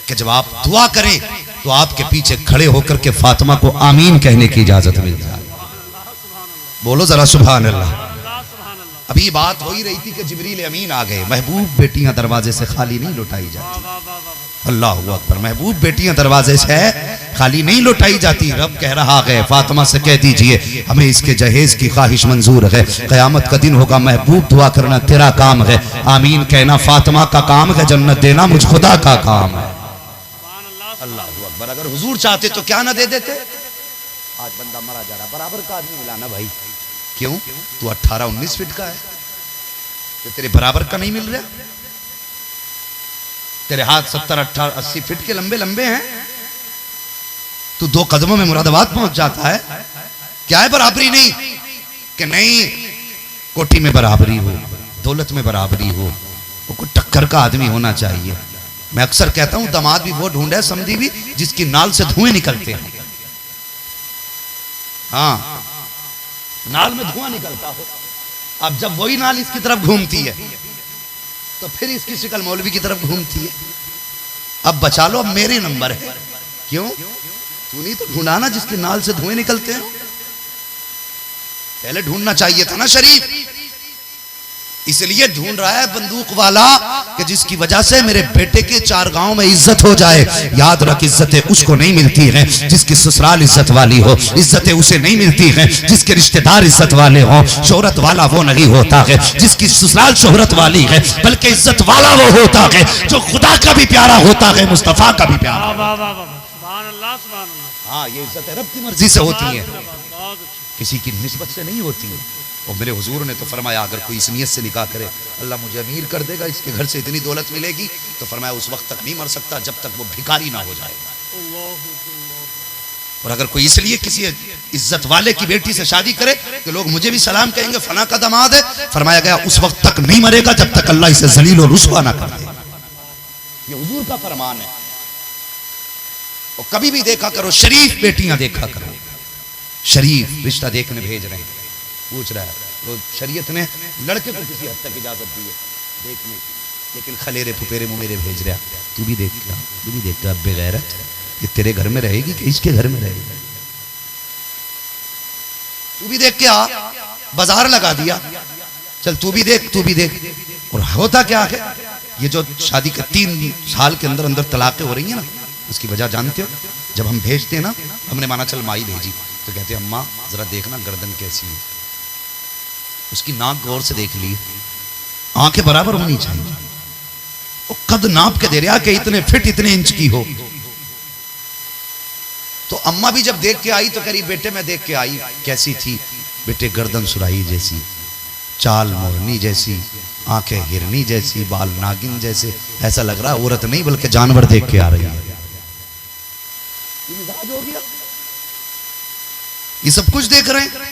कि जब आप दुआ करें तो आपके पीछे खड़े होकर के फातिमा को आमीन कहने की इजाजत मिल जाए। बोलो जरा सुभान अल्लाह। अभी बात हो ही रही थी कि जिब्रील अमीन आ गए। महबूब बेटियां दरवाजे से खाली नहीं लौटाई जाती। अल्लाह अकबर। महबूब बेटियां दरवाजे से खाली नहीं लौटाई जाती। रब कह रहा है फातिमा से कह दीजिए हमें इसके जहेज की ख्वाहिश मंजूर है, क़यामत का दिन होगा, महबूब दुआ करना तेरा काम है, आमीन कहना फातिमा का काम है, जन्नत देना मुझ खुदा का काम है। अल्लाह अकबर। अगर हुजूर चाहते तो क्या ना दे देते। आज बंदा मरा जा रहा, बराबर का आदमी मिला ना भाई। क्यों? तू 18-19 फीट का है तो तेरे बराबर का नहीं मिल रहा? तेरे हाथ 70-80 फीट के लंबे लंबे हैं, तू 2 कदमों में मुरादाबाद पहुंच जाता है। क्या है बराबरी? नहीं कि नहीं कोठी में बराबरी हो, दौलत में बराबरी हो, वो कोई टक्कर का आदमी होना चाहिए। मैं अक्सर कहता हूं दामाद भी वो ढूंढे समझी भी जिसकी नाल से धुएं निकलते हैं। हाँ नाल में धुआं निकलता हो। अब जब वही नाल इसकी तरफ घूमती है तो फिर इसकी शिकल मौलवी की तरफ घूमती है। अब बचा लो, अब मेरे नंबर है। क्यों? तू नहीं तो ढूंढा ना जिसकी नाल से धुएं निकलते हैं, पहले ढूंढना चाहिए था ना शरीफ। इसलिए ढूंढ रहा है बंदूक वाला कि जिसकी वजह से मेरे बेटे के 4 गांव में इज्जत हो जाए। याद रख इज्जतें उसको नहीं मिलती हैं जिसकी ससुराल इज्जत वाली हो, इज्जतें उसे नहीं मिलती हैं जिसके रिश्तेदार इज्जत वाले हों। शोहरत वाला वो नहीं होता है जिसकी ससुराल शोहरत वाली है, बल्कि इज्जत वाला वो होता है जो खुदा का भी प्यारा होता है, मुस्तफा का भी प्यारा। हाँ ये इज्जत रब की मर्जी से होती है, किसी की निस्बत से नहीं होती है। और मेरे हुजूर ने तो फरमाया अगर कोई इस नियत से निकाह करे अल्लाह मुझे अमीर कर देगा, इसके घर से इतनी दौलत मिलेगी, तो फरमाया उस वक्त तक नहीं मर सकता जब तक वो भिखारी ना हो जाए। और अगर कोई इसलिए किसी इज्जत वाले की बेटी से शादी करे कि लोग मुझे भी सलाम कहेंगे फला का दामाद है, फरमाया गया उस वक्त तक नहीं मरेगा जब तक अल्लाह इसे जलील और रुसवा ना कर दे। ये हुजूर का फरमान है। और कभी भी देखा करो शरीफ बेटियां देखा करो। शरीफ रिश्ता देखने भेज रहे हैं, पूछ रहा है तो शरीयत ने लड़के को किसी हद तक इजाजत दी है देखने, लेकिन खलेरे फुपेरे मुमेरे भेज रहा। तू भी देखता अब बेगैरत, ये तेरे घर में रहेगी कि इसके घर में रहेगी? तू भी देख के आ, बाजार लगा दिया, चल तू भी देख, तू भी देख। और होता क्या है, ये जो शादी के 3 साल के अंदर अंदर तलाकें हो रही है ना, उसकी वजह जानते हो? जब हम भेजते हैं ना, हमने माना चल माई भेजी, तो कहते हैं अम्मा जरा देखना गर्दन कैसी है, उसकी नाक गौर से देख ली, आंखें बराबर होनी चाहिए, वो कद नाप के दे रहा कि इतने फिट इतने इंच की हो। तो अम्मा भी जब देख के आई तो कह रही बेटे मैं देख के आई, कैसी थी बेटे? गर्दन सुराही जैसी, चाल मोरनी जैसी, आंखें हिरनी जैसी, बाल नागिन जैसे, ऐसा लग रहा औरत नहीं बल्कि जानवर देख के आ रही है। ये सब कुछ देख रहे हैं।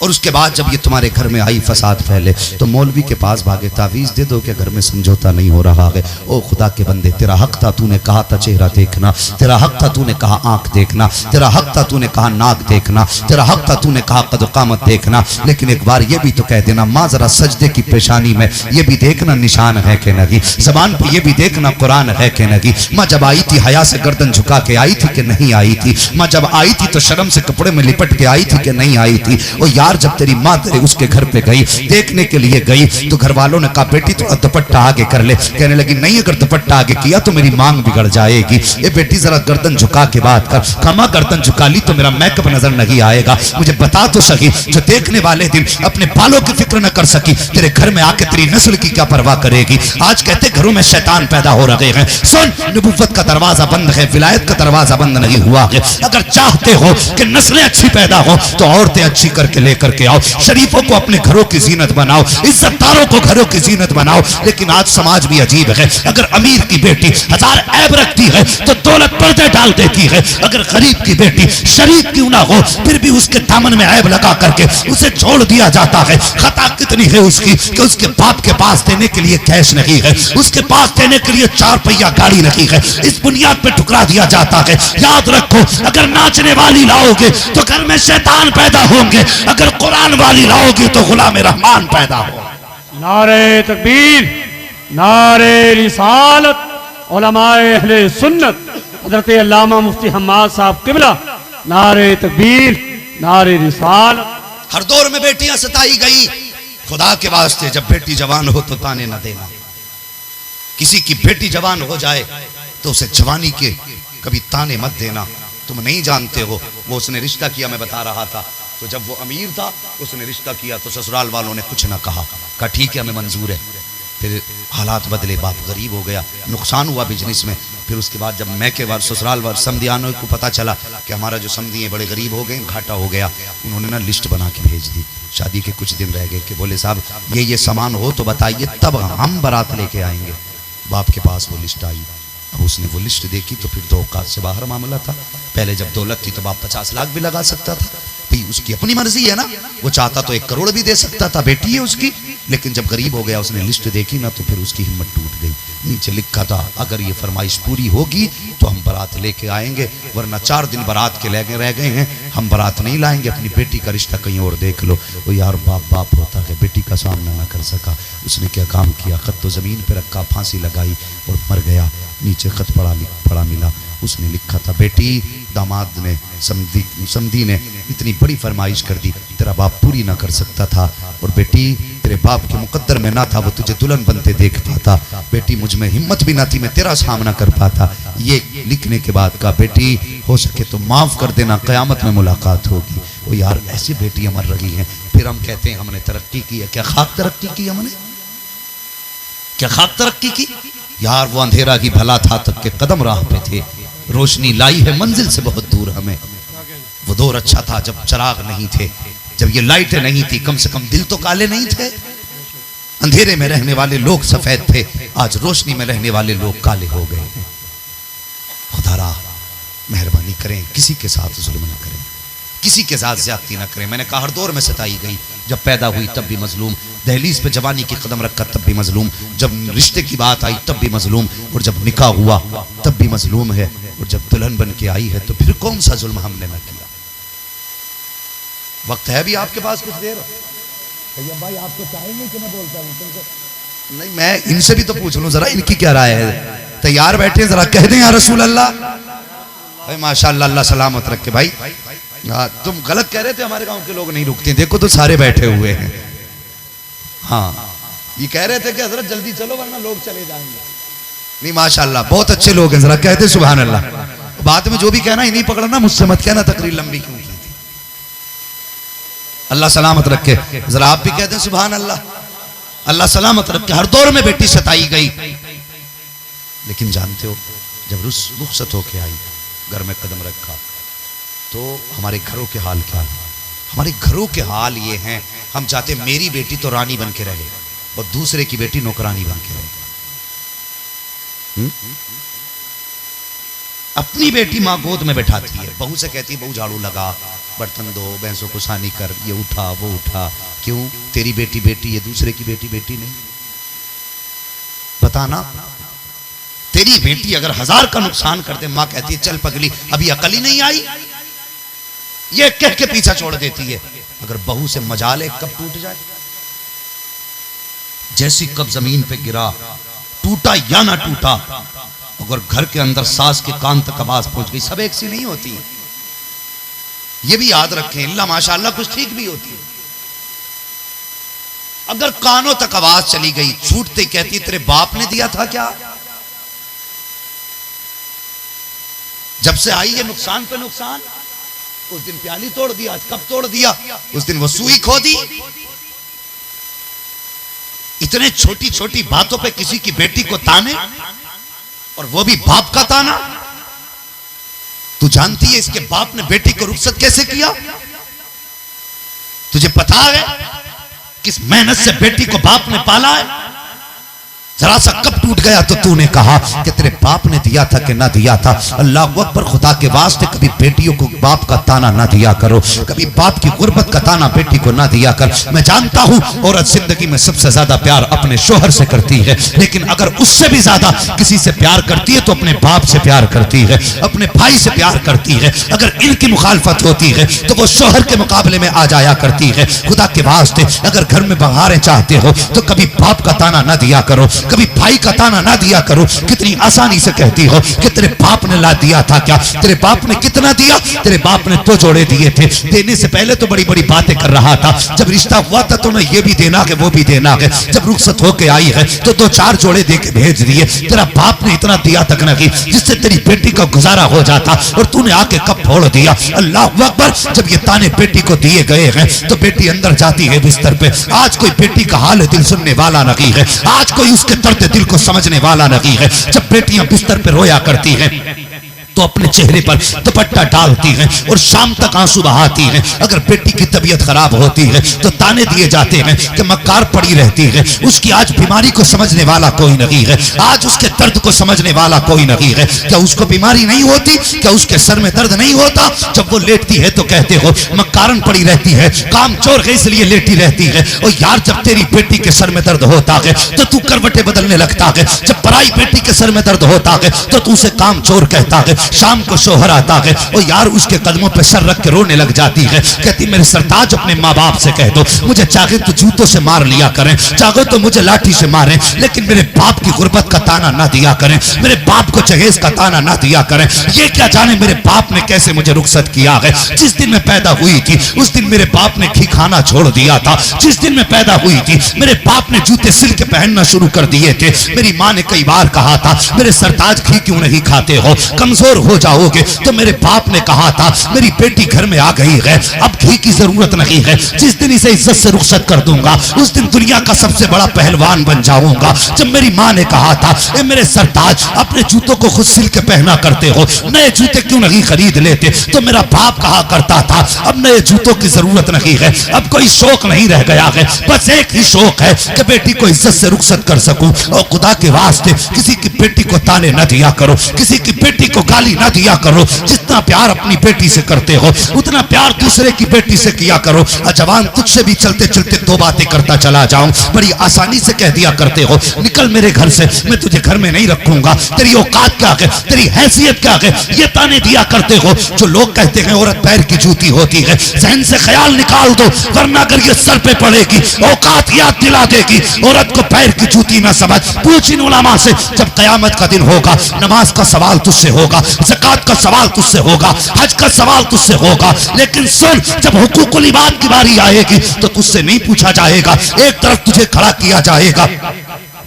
और उसके बाद जब ये तुम्हारे घर में आई, फसाद फैले, तो मौलवी के पास भागे, तावीज दे दो कि घर में समझौता नहीं हो रहा है। ओ खुदा के बंदे, तेरा हक था, तूने कहा था चेहरा देखना, तेरा हक था, तूने कहा आंख देखना, तेरा हक था, तूने कहा नाक देखना, तेरा हक था, तूने कहा कद-कामत देखना, लेकिन एक बार ये भी तो कह देना माँ जरा सजदे की पेशानी में ये भी देखना निशान है कि नहीं, जबान पे ये भी देखना कुरान है कि नहीं। माँ जब आई थी हया से गर्दन झुका के आई थी कि नहीं आई थी? माँ जब आई थी तो शर्म से कपड़े में लिपट के आई थी कि नहीं आई थी? ओ यार जब तेरी माँ तेरे उसके घर पे गई, देखने के लिए गई, तो घर वालों ने कहा बेटी थोड़ा दुपट्टा आगे कर ले। कहने लगी नहीं, अगर दुपट्टा आगे किया तो मेरी मांग बिगड़ जाएगी। ये बेटी जरा गर्दन झुका के बात कर। खमा गर्दन झुका ली तो मेरा मेकअप नजर नहीं आएगा। मुझे बता तो सही, जो देखने वाले दिन अपने बालों की फिक्र न कर सकी, तेरे घर में आके तेरी नस्ल की क्या परवाह करेगी? आज कहते घरों में शैतान पैदा हो रहे हैं। सुन, नबुव्वत का दरवाजा बंद है, विलायत का दरवाजा बंद नहीं हुआ है। अगर चाहते हो कि नस्लें अच्छी पैदा हो तो औरतें अच्छी करके लेकर के आओ, शरीफों को अपने घरों की जीनत बनाओ, इज्जतदारों को घरों की जीनत बनाओ। लेकिन आज समाज भी अजीब है। अगर अमीर की बेटी 1000 ऐब रखती है तो दौलत पर्दे डाल देती है। अगर गरीब की बेटी शरीफ क्यों ना हो फिर भी उसके दामन में ऐब लगा करके उसे छोड़ दिया जाता है। खता कितनी है उसकी कि उसके बाप के पास देने के लिए कैश नहीं है, उसके पास देने के लिए 4 पहिया गाड़ी नहीं है। इस बुनियाद पे ठुकरा दिया जाता है। याद रखो, अगर नाचने वाली लाओगे तो घर में शैतान पैदा होंगे, अगर कुरान वाली लाओगी तो गुलाम रहमान पैदा हो। नारे तकबीर, नारे रिसालत, उलमाए अहले सुन्नत, हजरत अल्लामा मुफ्ती हम्माद साहब किबला, नारे तकबीर, नारे रिसालत। हर दौर में बेटियां सताई गई। खुदा के वास्ते जब बेटी जवान हो तो ताने न देना। किसी की बेटी जवान हो जाए तो उसे जवानी के कभी ताने मत देना। तुम नहीं जानते हो, वो उसने रिश्ता किया, मैं बता रहा था, तो जब वो अमीर था उसने रिश्ता किया तो ससुराल वालों ने कुछ ना कहा ठीक है हमें मंजूर है। फिर हालात बदले, बाप गरीब हो गया, नुकसान हुआ बिजनेस में। फिर उसके बाद जब मैं के बार ससुराल वार समधियानों को पता चला कि हमारा जो समधी है बड़े गरीब हो गए, घाटा हो गया, उन्होंने ना लिस्ट बना के भेज दी। शादी के कुछ दिन रह गए कि बोले साहब ये सामान हो तो बताइए, तब हम बारात लेके आएंगे। बाप के पास वो लिस्ट आई। अब उसने वो लिस्ट देखी तो फिर तो औकात से बाहर मामला था। पहले जब दौलत थी तो बाप 50 लाख भी लगा सकता था, भाई उसकी अपनी मर्जी है ना, वो चाहता तो 1 करोड़ भी दे सकता था, बेटी है उसकी। लेकिन जब गरीब हो गया, उसने लिस्ट देखी ना तो फिर उसकी हिम्मत टूट गई। नीचे लिखा था अगर ये फरमाइश पूरी होगी तो हम बारात लेके आएंगे, वरना 4 दिन बारात के लगे रह गए हैं, हम बारात नहीं लाएंगे, अपनी बेटी का रिश्ता कहीं और देख लो। वो यार बाप बाप होता है, बेटी का सामना ना कर सका। उसने क्या काम किया, खत तो ज़मीन पर रखा, फांसी लगाई और मर गया। नीचे खत पड़ा मिला, उसने लिखा था बेटी दामाद ने समधी ने इतनी बड़ी फरमाइश कर दी, तेरा बाप पूरी ना कर सकता था, और बेटी तेरे बाप के मुकद्दर में ना था वो तुझे दुल्हन बनते देख पाता। बेटी मुझ में हिम्मत भी ना थी मैं तेरा सामना कर पाता। ये लिखने के बाद का बेटी हो सके तो माफ़ कर देना, क़यामत में मुलाकात होगी। वो यार ऐसी बेटियां मर रही हैं। फिर हम कहते हैं हमने तरक्की की है। क्या खाक तरक्की की हमने? क्या खाक तरक्की की? यार वो अंधेरा की भला था तब के कदम राह पे थे, रोशनी लाई है मंजिल से बहुत दूर हमें। वो दौर अच्छा था जब चिराग नहीं थे, जब ये लाइटें नहीं थी, कम से कम दिल तो काले नहीं थे। अंधेरे में रहने वाले लोग सफेद थे, आज रोशनी में रहने वाले लोग काले हो गए। खुदा मेहरबानी करें, किसी के साथ जुल्म न करें, किसी के साथ ज्यादती न करें। मैंने कहा हर दौर में सताई गई, जब पैदा हुई तब भी मजलूम, दहलीज पे जवानी की कदम रखा तब भी मजलूम, जब रिश्ते की बात आई तब भी मजलूम, और जब निकाह हुआ तब भी मजलूम है, और जब दुल्हन बन के आई है तो फिर कौन सा जुल्म हमने न किया। वक्त है भी आपके पास कुछ देर? भैया भाई आपको चाहेंगे कि मैं बोलता हूँ तुमसे? नहीं, मैं इनसे भी तो पूछ लूँ जरा, इनकी क्या राय है। तैयार बैठे जरा कह दें या रसूल अल्लाह। भाई माशाअल्लाह, अल्लाह सलामत रखे। भाई हाँ, तुम गलत कह रहे थे, हमारे गांव के लोग नहीं रुकते, देखो तो सारे बैठे हुए हैं। हाँ, ये कह रहे थे कि हजरत जल्दी चलो वरना लोग चले जाएंगे। नहीं माशाल्लाह बहुत अच्छे लोग हैं, जरा कहते सुभान अल्लाह। बाद में जो भी कहना इन्हीं पकड़ना, मुझसे मत कहना तकरीर लंबी क्यों की थी। अल्लाह सलामत रखे, जरा आप भी कहते हैं सुभान अल्लाह। अल्लाह सलामत रखे। हर दौर में बेटी सताई गई, लेकिन जानते हो जब रुखसत होके आई, घर में कदम रखा, तो हमारे घरों के हाल क्या है? हमारे घरों के हाल ये हैं, हम चाहते मेरी बेटी तो रानी बन के रहे और दूसरे की बेटी नौकरानी बन के रहे। अपनी बेटी माँ गोद में बैठाती है, बहू से कहती है बहू झाड़ू लगा, बर्तन दो, भैंसों को सानी कर, ये उठा वो उठा। क्यों? तेरी बेटी बेटी है, दूसरे की बेटी बेटी नहीं। बताना, तेरी बेटी अगर 1000 का नुकसान करते, माँ कहती है चल पगली अभी अकल ही नहीं आई, ये कह के पीछा छोड़ देती है। अगर बहू से मजाल कब टूट जाए, जैसी कब जमीन पे गिरा, टूटा या ना टूटा, अगर घर के अंदर सास के कान तक आवाज पहुंच गई, सब एक सी नहीं होती, ये भी याद रखें। अल्लाह माशाअल्लाह कुछ ठीक भी होती है। अगर कानों तक आवाज चली गई, छूटते कहती तेरे बाप ने दिया था क्या? जब से आई है नुकसान पे नुकसान। उस दिन प्याली तोड़ दिया, आज कब तोड़ दिया? उस दिन वो सुई खो दी। इतने छोटी छोटी बातों पे किसी की बेटी को ताने, और वो भी बाप का ताना। तू जानती है इसके बाप ने बेटी को रुखसत कैसे किया? तुझे पता है किस मेहनत से बेटी को बाप ने पाला है? जरा सा कब टूट गया तो तूने कहा कि तेरे बाप ने दिया था कि ना दिया था। अल्लाह अकबर, खुदा के वास्ते कभी बेटियों को बाप का ताना ना दिया करो, कभी बाप की गुर्बत का ताना बेटी को ना दिया कर। मैं जानता हूं औरत जिंदगी में सबसे ज्यादा प्यार अपने शोहर से करती है, लेकिन अगर उससे भी ज्यादा किसी से प्यार करती है तो अपने बाप से प्यार करती है, अपने भाई से प्यार करती है। अगर इनकी मुखालफत होती है तो वो शोहर के मुकाबले में आ जाया करती है। खुदा के वास्ते अगर घर में बहारें चाहते हो तो कभी बाप का ताना ना दिया करो, कभी भाई का ताना ना दिया करो। कितनी आसानी से कहती हो कि तेरे बाप ने ला दिया था क्या? तेरे बाप ने कितना दिया? तेरे बाप ने 2 जोड़े दिए थे। देने से पहले तो बड़ी बड़ी बातें कर रहा था, जब रिश्ता हुआ था तो ये भी देना है वो भी देना है। जब रुखसत होके आई है तो 2-4 जोड़े दे के भेज दिए। तेरा बाप ने इतना दिया तक नहीं जिससे तेरी बेटी का गुजारा हो जाता, और तूने आके कब फोड़ दिया। अल्लाह अकबर, जब ये ताने बेटी को दिए गए हैं तो बेटी अंदर जाती है बिस्तर पे। आज कोई बेटी का हाल दिल सुनने वाला नहीं है, आज कोई उसके दर्द दिल को समझने वाला नहीं है। जब बेटियां बिस्तर पर रोया करती हैं तो अपने चेहरे पर दुपट्टा डालती हैं और शाम तक आंसू बहाती हैं। अगर बेटी की तबीयत खराब होती है तो ताने दिए जाते हैं कि मक्कार पड़ी रहती है। उसकी आज बीमारी को समझने वाला कोई नहीं है, आज उसके दर्द को समझने वाला कोई नहीं है। क्या उसको बीमारी नहीं होती? क्या उसके सर में दर्द नहीं होता? जब वो लेटती है तो कहते हो मक्कारन पड़ी रहती है, काम चोर है इसलिए लेटी रहती है। और यार, जब तेरी बेटी के सर में दर्द होता है तो तू करवटें बदलने लगता है। जब पराई बेटी के सर में दर्द होता है तो तू उसे काम चोर कहता है। शाम को शोहर आता है और यार उसके कदमों पे सर रख के रोने लग जाती है। कहती मेरे सरताज अपने माँ बाप से कह दो, मुझे चाहे तो जूतों से मार लिया करें, चाहे तो मुझे लाठी से मारें, लेकिन मेरे बाप की गुर्बत का ताना ना दिया करें, मेरे बाप को जहेज का ताना ना दिया करें। ये क्या जाने मेरे बाप ने कैसे मुझे रुखसत किया है। जिस दिन मैं पैदा हुई थी उस दिन मेरे बाप ने घी खाना छोड़ दिया था। जिस दिन मैं पैदा हुई थी मेरे बाप ने जूते सिल के पहनना शुरू कर दिए थे। मेरी माँ ने कई बार कहा था मेरे सरताज घी क्यों नहीं खाते हो, कमजोर हो जाओगे। तो मेरे बाप ने कहा था मेरी बेटी घर में आ गई है, अब घी की जरूरत नहीं है। जिस दिन इसे इज्जत से रुखसत कर दूंगा उस दिन दुनिया का सबसे बड़ा पहलवान बन जाऊंगा। जब मेरी माँ ने कहा था ए मेरे सरताज अपने जूतों को खुद सिल के पहना करते हो, नए जूते क्यों नहीं खरीद लेते, तो मेरा बाप कहा करता था अब नए जूतों की जरूरत नहीं है, अब कोई शौक नहीं रह गया है, बस एक ही शौक है कि बेटी को इज्जत से रुखसत कर सकूं। और खुदा के वास्ते किसी की बेटी को ताने न दिया करो, किसी की बेटी को गाली न दिया करो। जितना प्यार अपनी बेटी से करते हो उतना प्यार दूसरे की बेटी से किया करो। जवान, तुझसे भी चलते चलते 2 बातें करता चला जाऊं, बड़ी आसानी से कह दिया करते हो निकल मेरे घर से, मैं तुझे घर में नहीं रखूंगा, तेरी औकात क्या है, तेरी हैसियत क्या है, ये ताने दिया करते हो। जो लोग कहते हैं औरत पैर की जूती होती है, जहन से ख्याल निकाल दो, वरना अगर ये सर पे पड़ेगी औकात याद दिला देगी। औरत को पैर की जूती ना समझ, पूछ इन उलमा से जब कयामत का दिन होगा नमाज का सवाल तुझसे होगा, ज़कात का सवाल तुझसे होगा, हज का सवाल तुझसे होगा। लेकिन सुन, जब हुकूकुल इबाद की बारी आएगी तो तुझसे नहीं पूछा जाएगा। एक तरफ तुझे खड़ा किया जाएगा,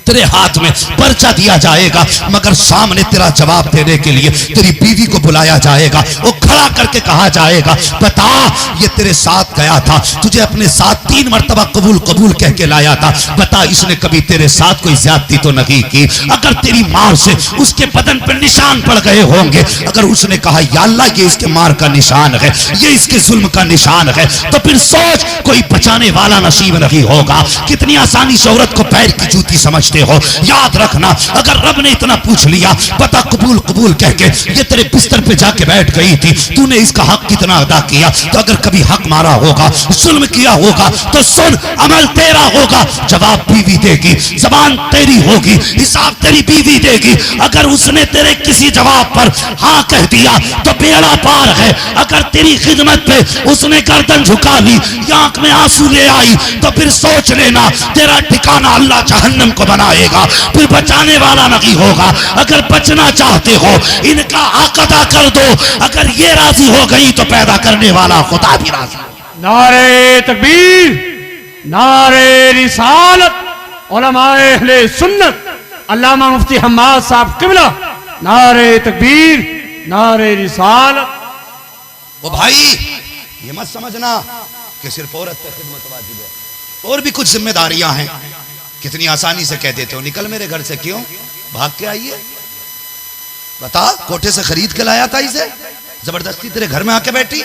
तेरे हाथ में पर्चा दिया जाएगा, मगर सामने तेरा जवाब देने के लिए तेरी बीवी को बुलाया जाएगा। वो खड़ा करके कहा जाएगा, बता ये तेरे साथ गया था, तुझे अपने साथ 3 मरतबा कबूल कबूल कह के लाया था, बता इसने कभी तेरे साथ कोई ज्यादती तो नहीं की? अगर तेरी मार से उसके बदन पर निशान पड़ गए होंगे, अगर उसने कहा या अल्लाह ये इसके मार का निशान है, ये इसके जुल्म का निशान है, तो फिर सोच कोई बचाने वाला नसीब नहीं होगा। कितनी आसानी से औरत को पैर की जूती समझते हो। याद रखना, अगर रब ने इतना पूछ लिया, पता कबूल कबूल कह के ये तेरे बिस्तर पे जाके बैठ गई थी, तूने इसका हक कितना अदा किया? तो अगर कभी हक मारा होगा, जुल्म किया होगा, तो सुन, अमल तेरा होगा, जवाब बीवी देगी, जबान तेरी होगी, हिसाब तेरी बीवी देगी। अगर उसने तेरे किसी जवाब पर हाँ कह दिया तो बेड़ा पार है। अगर तेरी खिदमत पे उसने गर्दन झुका ली, आंख में आंसू ले आई, तो फिर सोच लेना तेरा ठिकाना अल्लाह जहन्नम को बनाएगा, फिर बचाने वाला नहीं होगा। अगर बचना चाहते हो, इनका हक अदा कर दो। अगर ये राजी हो गई तो पैदा करने वाला खुदा भी राजी। नारे तकबीर, नारे रिसालत, उलमाए अहले सुन्नत, अल्लामा मुफ्ती हम्माद साहब किबला, नारे तकबीर, नारे रिसालत। वो भाई ये मत समझना कि सिर्फ औरत पे खिदमत वाजिब है, और भी कुछ जिम्मेदारियां हैं। कितनी आसानी से कह देते हो निकल मेरे घर से, क्यों भाग के आई है? बता, कोठे से खरीद के लाया था इसे, जबरदस्ती तेरे घर में आके बैठी?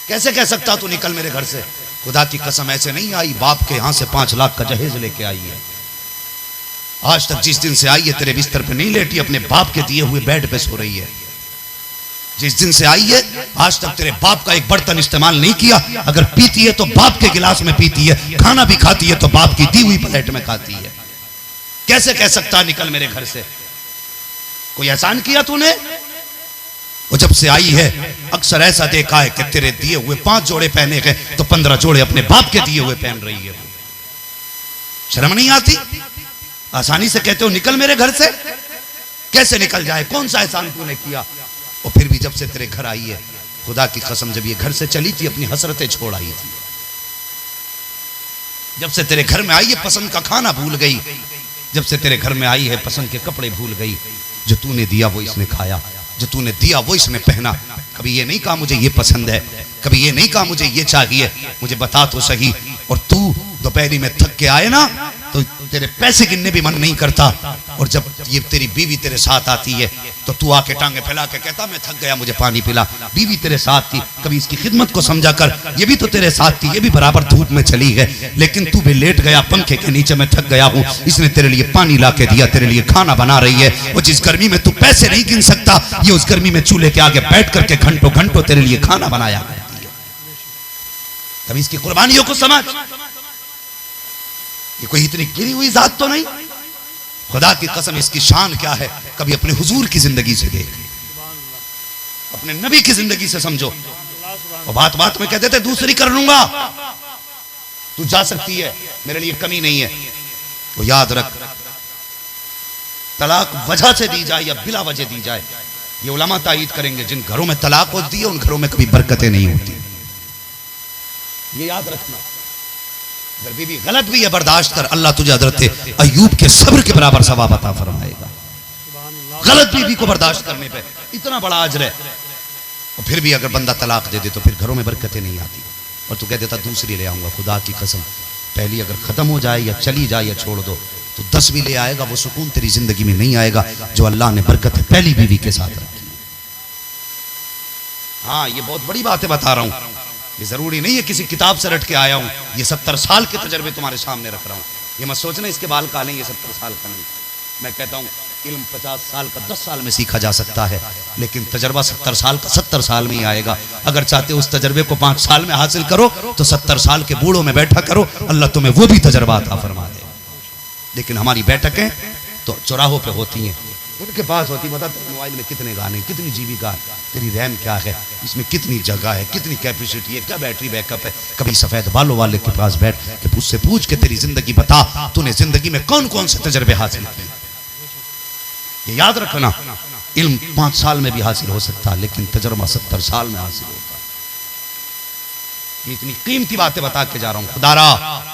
कैसे कह सकता तू निकल मेरे घर से? खुदा की कसम ऐसे नहीं आई, बाप के यहां से 5 लाख का जहेज लेके आई है। आज तक जिस दिन से आई है तेरे बिस्तर पे नहीं लेटी, अपने बाप के दिए हुए बेड पे सो रही है। जिस दिन से आई है आज तक तेरे बाप का एक बर्तन इस्तेमाल नहीं किया। अगर पीती है तो बाप के गिलास में पीती है, खाना भी खाती है तो बाप की दी हुई प्लेट में खाती है। कैसे कह सकता निकल मेरे घर से? कोई एहसान किया तूने? वो जब से आई है अक्सर ऐसा देखा है कि तेरे दिए हुए 5 जोड़े पहने गए तो 15 जोड़े अपने बाप के दिए हुए पहन रही है। शर्म नहीं आती? आसानी से कहते हो निकल मेरे घर से। कैसे निकल जाए? कौन सा एहसान तूने किया? और फिर भी जब से तेरे घर आई है, खुदा की कसम जब ये घर से चली थी अपनी हसरतें छोड़ आई थी। जब से तेरे घर में आई है पसंद का खाना भूल गई, जब से तेरे घर में आई है पसंद के कपड़े भूल गई। जो तूने दिया वो इसने खाया, जो तूने दिया वो इसने पहना। कभी ये नहीं कहा मुझे ये पसंद है, कभी ये नहीं कहा मुझे ये चाहिए। मुझे बता तो सही। और तू दोपहरी में थक के आए ना तो तेरे पैसे गिनने भी मन नहीं करता। और जब ये तेरी बीवी तेरे साथ आती है तो तू आके टांगे फैला के कहता मैं थक गया, मुझे पानी पिला। बीवी तेरे साथ थी, कभी इसकी खिदमत को समझा कर। ये भी तो तेरे साथ थी, ये भी बराबर धूप में चली है, लेकिन तू भी लेट गया पंखे के नीचे, मैं थक गया हूँ। इसने तेरे लिए पानी ला के दिया, तेरे लिए खाना बना रही है। और जिस गर्मी में तू पैसे नहीं गिन सकता, ये उस गर्मी में चूल्हे के आगे बैठ करके घंटों घंटों तेरे लिए खाना बनाया करती है। कभी इसकी कुर्बानियों को समझ। ये कोई इतनी गिरी हुई जात तो नहीं। खुदा की कसम इसकी शान क्या है कभी अपने हुजूर की जिंदगी से देख, अपने नबी की जिंदगी से समझो। और बात बात में कहते थे दूसरी कर लूंगा, तू जा सकती है, मेरे लिए कमी नहीं है। तो याद रख, तलाक वजह से दी जाए या बिला वजह दी जाए, ये उलमा तायीद करेंगे। जिन घरों में तलाक होती है उन घरों में कभी बरकतें नहीं होती, ये याद रखना। अगर बीवी गलत भी है बर्दाश्त कर, अल्लाह तुझे हजरत अय्यूब के सब्र के बराबर सवाब अता फरमाएगा। गलत बीवी को बर्दाश्त करने पे इतना बड़ा अजर है। और फिर भी अगर बंदा तलाक दे दे तो फिर घरों में बरकतें नहीं आती। और तू कह देता दूसरी ले आऊंगा, खुदा की कसम पहली अगर खत्म हो जाए या चली जाए या छोड़ दो तो 10 भी ले आएगा, वो सुकून तेरी जिंदगी में नहीं आएगा जो अल्लाह ने बरकत पहली बीवी के साथ रखी। हाँ, ये बहुत बड़ी बातें बता रहा हूं, ये जरूरी नहीं है किसी किताब से रट के आया हूं। ये 70 साल के तजर्बे तुम्हारे सामने रख रहा हूं। ये मत सोचना इसके बाल काले, ये 70 साल का नहीं। मैं कहता हूं इल्म 50 साल का 10 साल में सीखा जा सकता है, लेकिन तजर्बा 70 साल का 70 साल में ही आएगा। अगर चाहते हो उस तजर्बे को 5 साल में हासिल करो तो 70 साल के बूढ़ों में बैठा करो, अल्लाह तुम्हें वो भी तजर्बा अता फरमा दे। लेकिन हमारी बैठकें तो चौराहों पे होती हैं, उनके पास होती, बता मोबाइल में कितने गाने, कितनी जीबी का, तेरी रैम क्या है, इसमें कितनी जगह है, कितनी कैपेसिटी है, क्या बैटरी बैकअप है। कभी सफेद बालों वाले के पास बैठ के उससे पूछ के तेरी जिंदगी बता, तूने जिंदगी में कौन कौन से तजर्बे हासिल किए। ये याद रखना। इल्म 5 साल में भी हासिल हो सकता है, लेकिन तजर्बा 70 साल में हासिल होता है। ये इतनी कीमती बातें बता के जा रहा हूं। खुदारा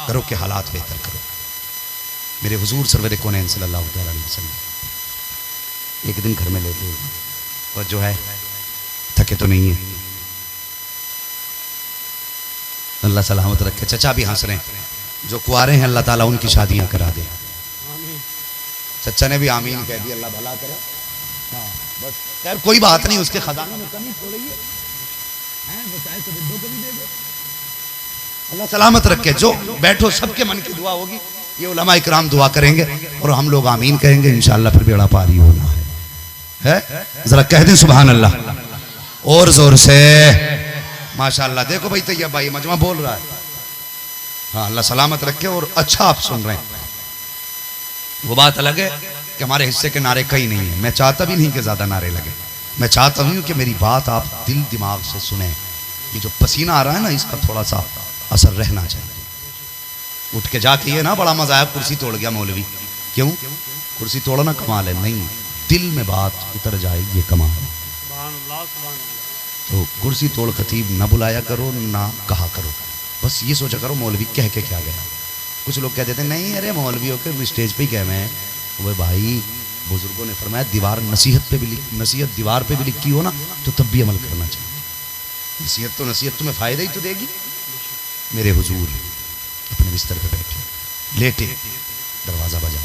घरों के हालात बेहतर करो। मेरे हुजूर सरवर कौनैन सल्लल्लाहु अलैहि वसल्लम एक दिन घर में लेटे और जो है थके तो नहीं है, अल्लाह सलामत रखे। चचा भी हंस रहे हैं, जो कुआरे हैं अल्लाह ताला उनकी शादियां करा दे। चचा ने भी आमीन कह दिया, अल्लाह भला करे। हाँ बस खैर कोई बात नहीं, उसके खजाने में कमी थोड़ी है, बचाए तो बुड्ढों को भी दे दो। अल्लाह सलामत रखे। जो बैठो सबके मन की दुआ होगी, ये उलमा इकराम दुआ करेंगे और हम लोग आमीन कहेंगे, इंशाअल्लाह फिर बेड़ा पारी होना है। जरा कह दें सुभान अल्लाह और जोर से। माशाअल्लाह देखो भाई तैयब भाई मजमा बोल रहा है। हाँ अल्लाह सलामत रखे। और अच्छा आप सुन रहे हैं, वो बात अलग है कि हमारे हिस्से के नारे कई नहीं है। मैं चाहता भी नहीं कि ज्यादा नारे लगे, मैं चाहता हूँ कि मेरी बात आप दिल दिमाग से सुने। ये जो पसीना आ रहा है ना, इसका थोड़ा सा असर रहना चाहिए। उठ के जाके ये ना बड़ा मजा आया कुर्सी तोड़ गया मौलवी, क्यों? कुर्सी तोड़ना कमाल है नहीं, दिल में बात उतर जाए ये कमाल है। तो कुर्सी तोड़ खतीब ना बुलाया करो ना कहा करो, बस ये सोचा करो मौलवी कह के क्या गया। कुछ लोग कह देते नहीं अरे मौलवी होकर स्टेज पे ही कह मैं। वो भाई बुजुर्गों ने फरमाया दीवार नसीहत दीवार पे भी लिखी हो ना तो तब भी अमल करना चाहिए। नसीहत तो नसीहत तुम्हें फायदा ही तो देगी। मेरे हुजूर अपने बिस्तर पे बैठे लेटे, दरवाजा बजा।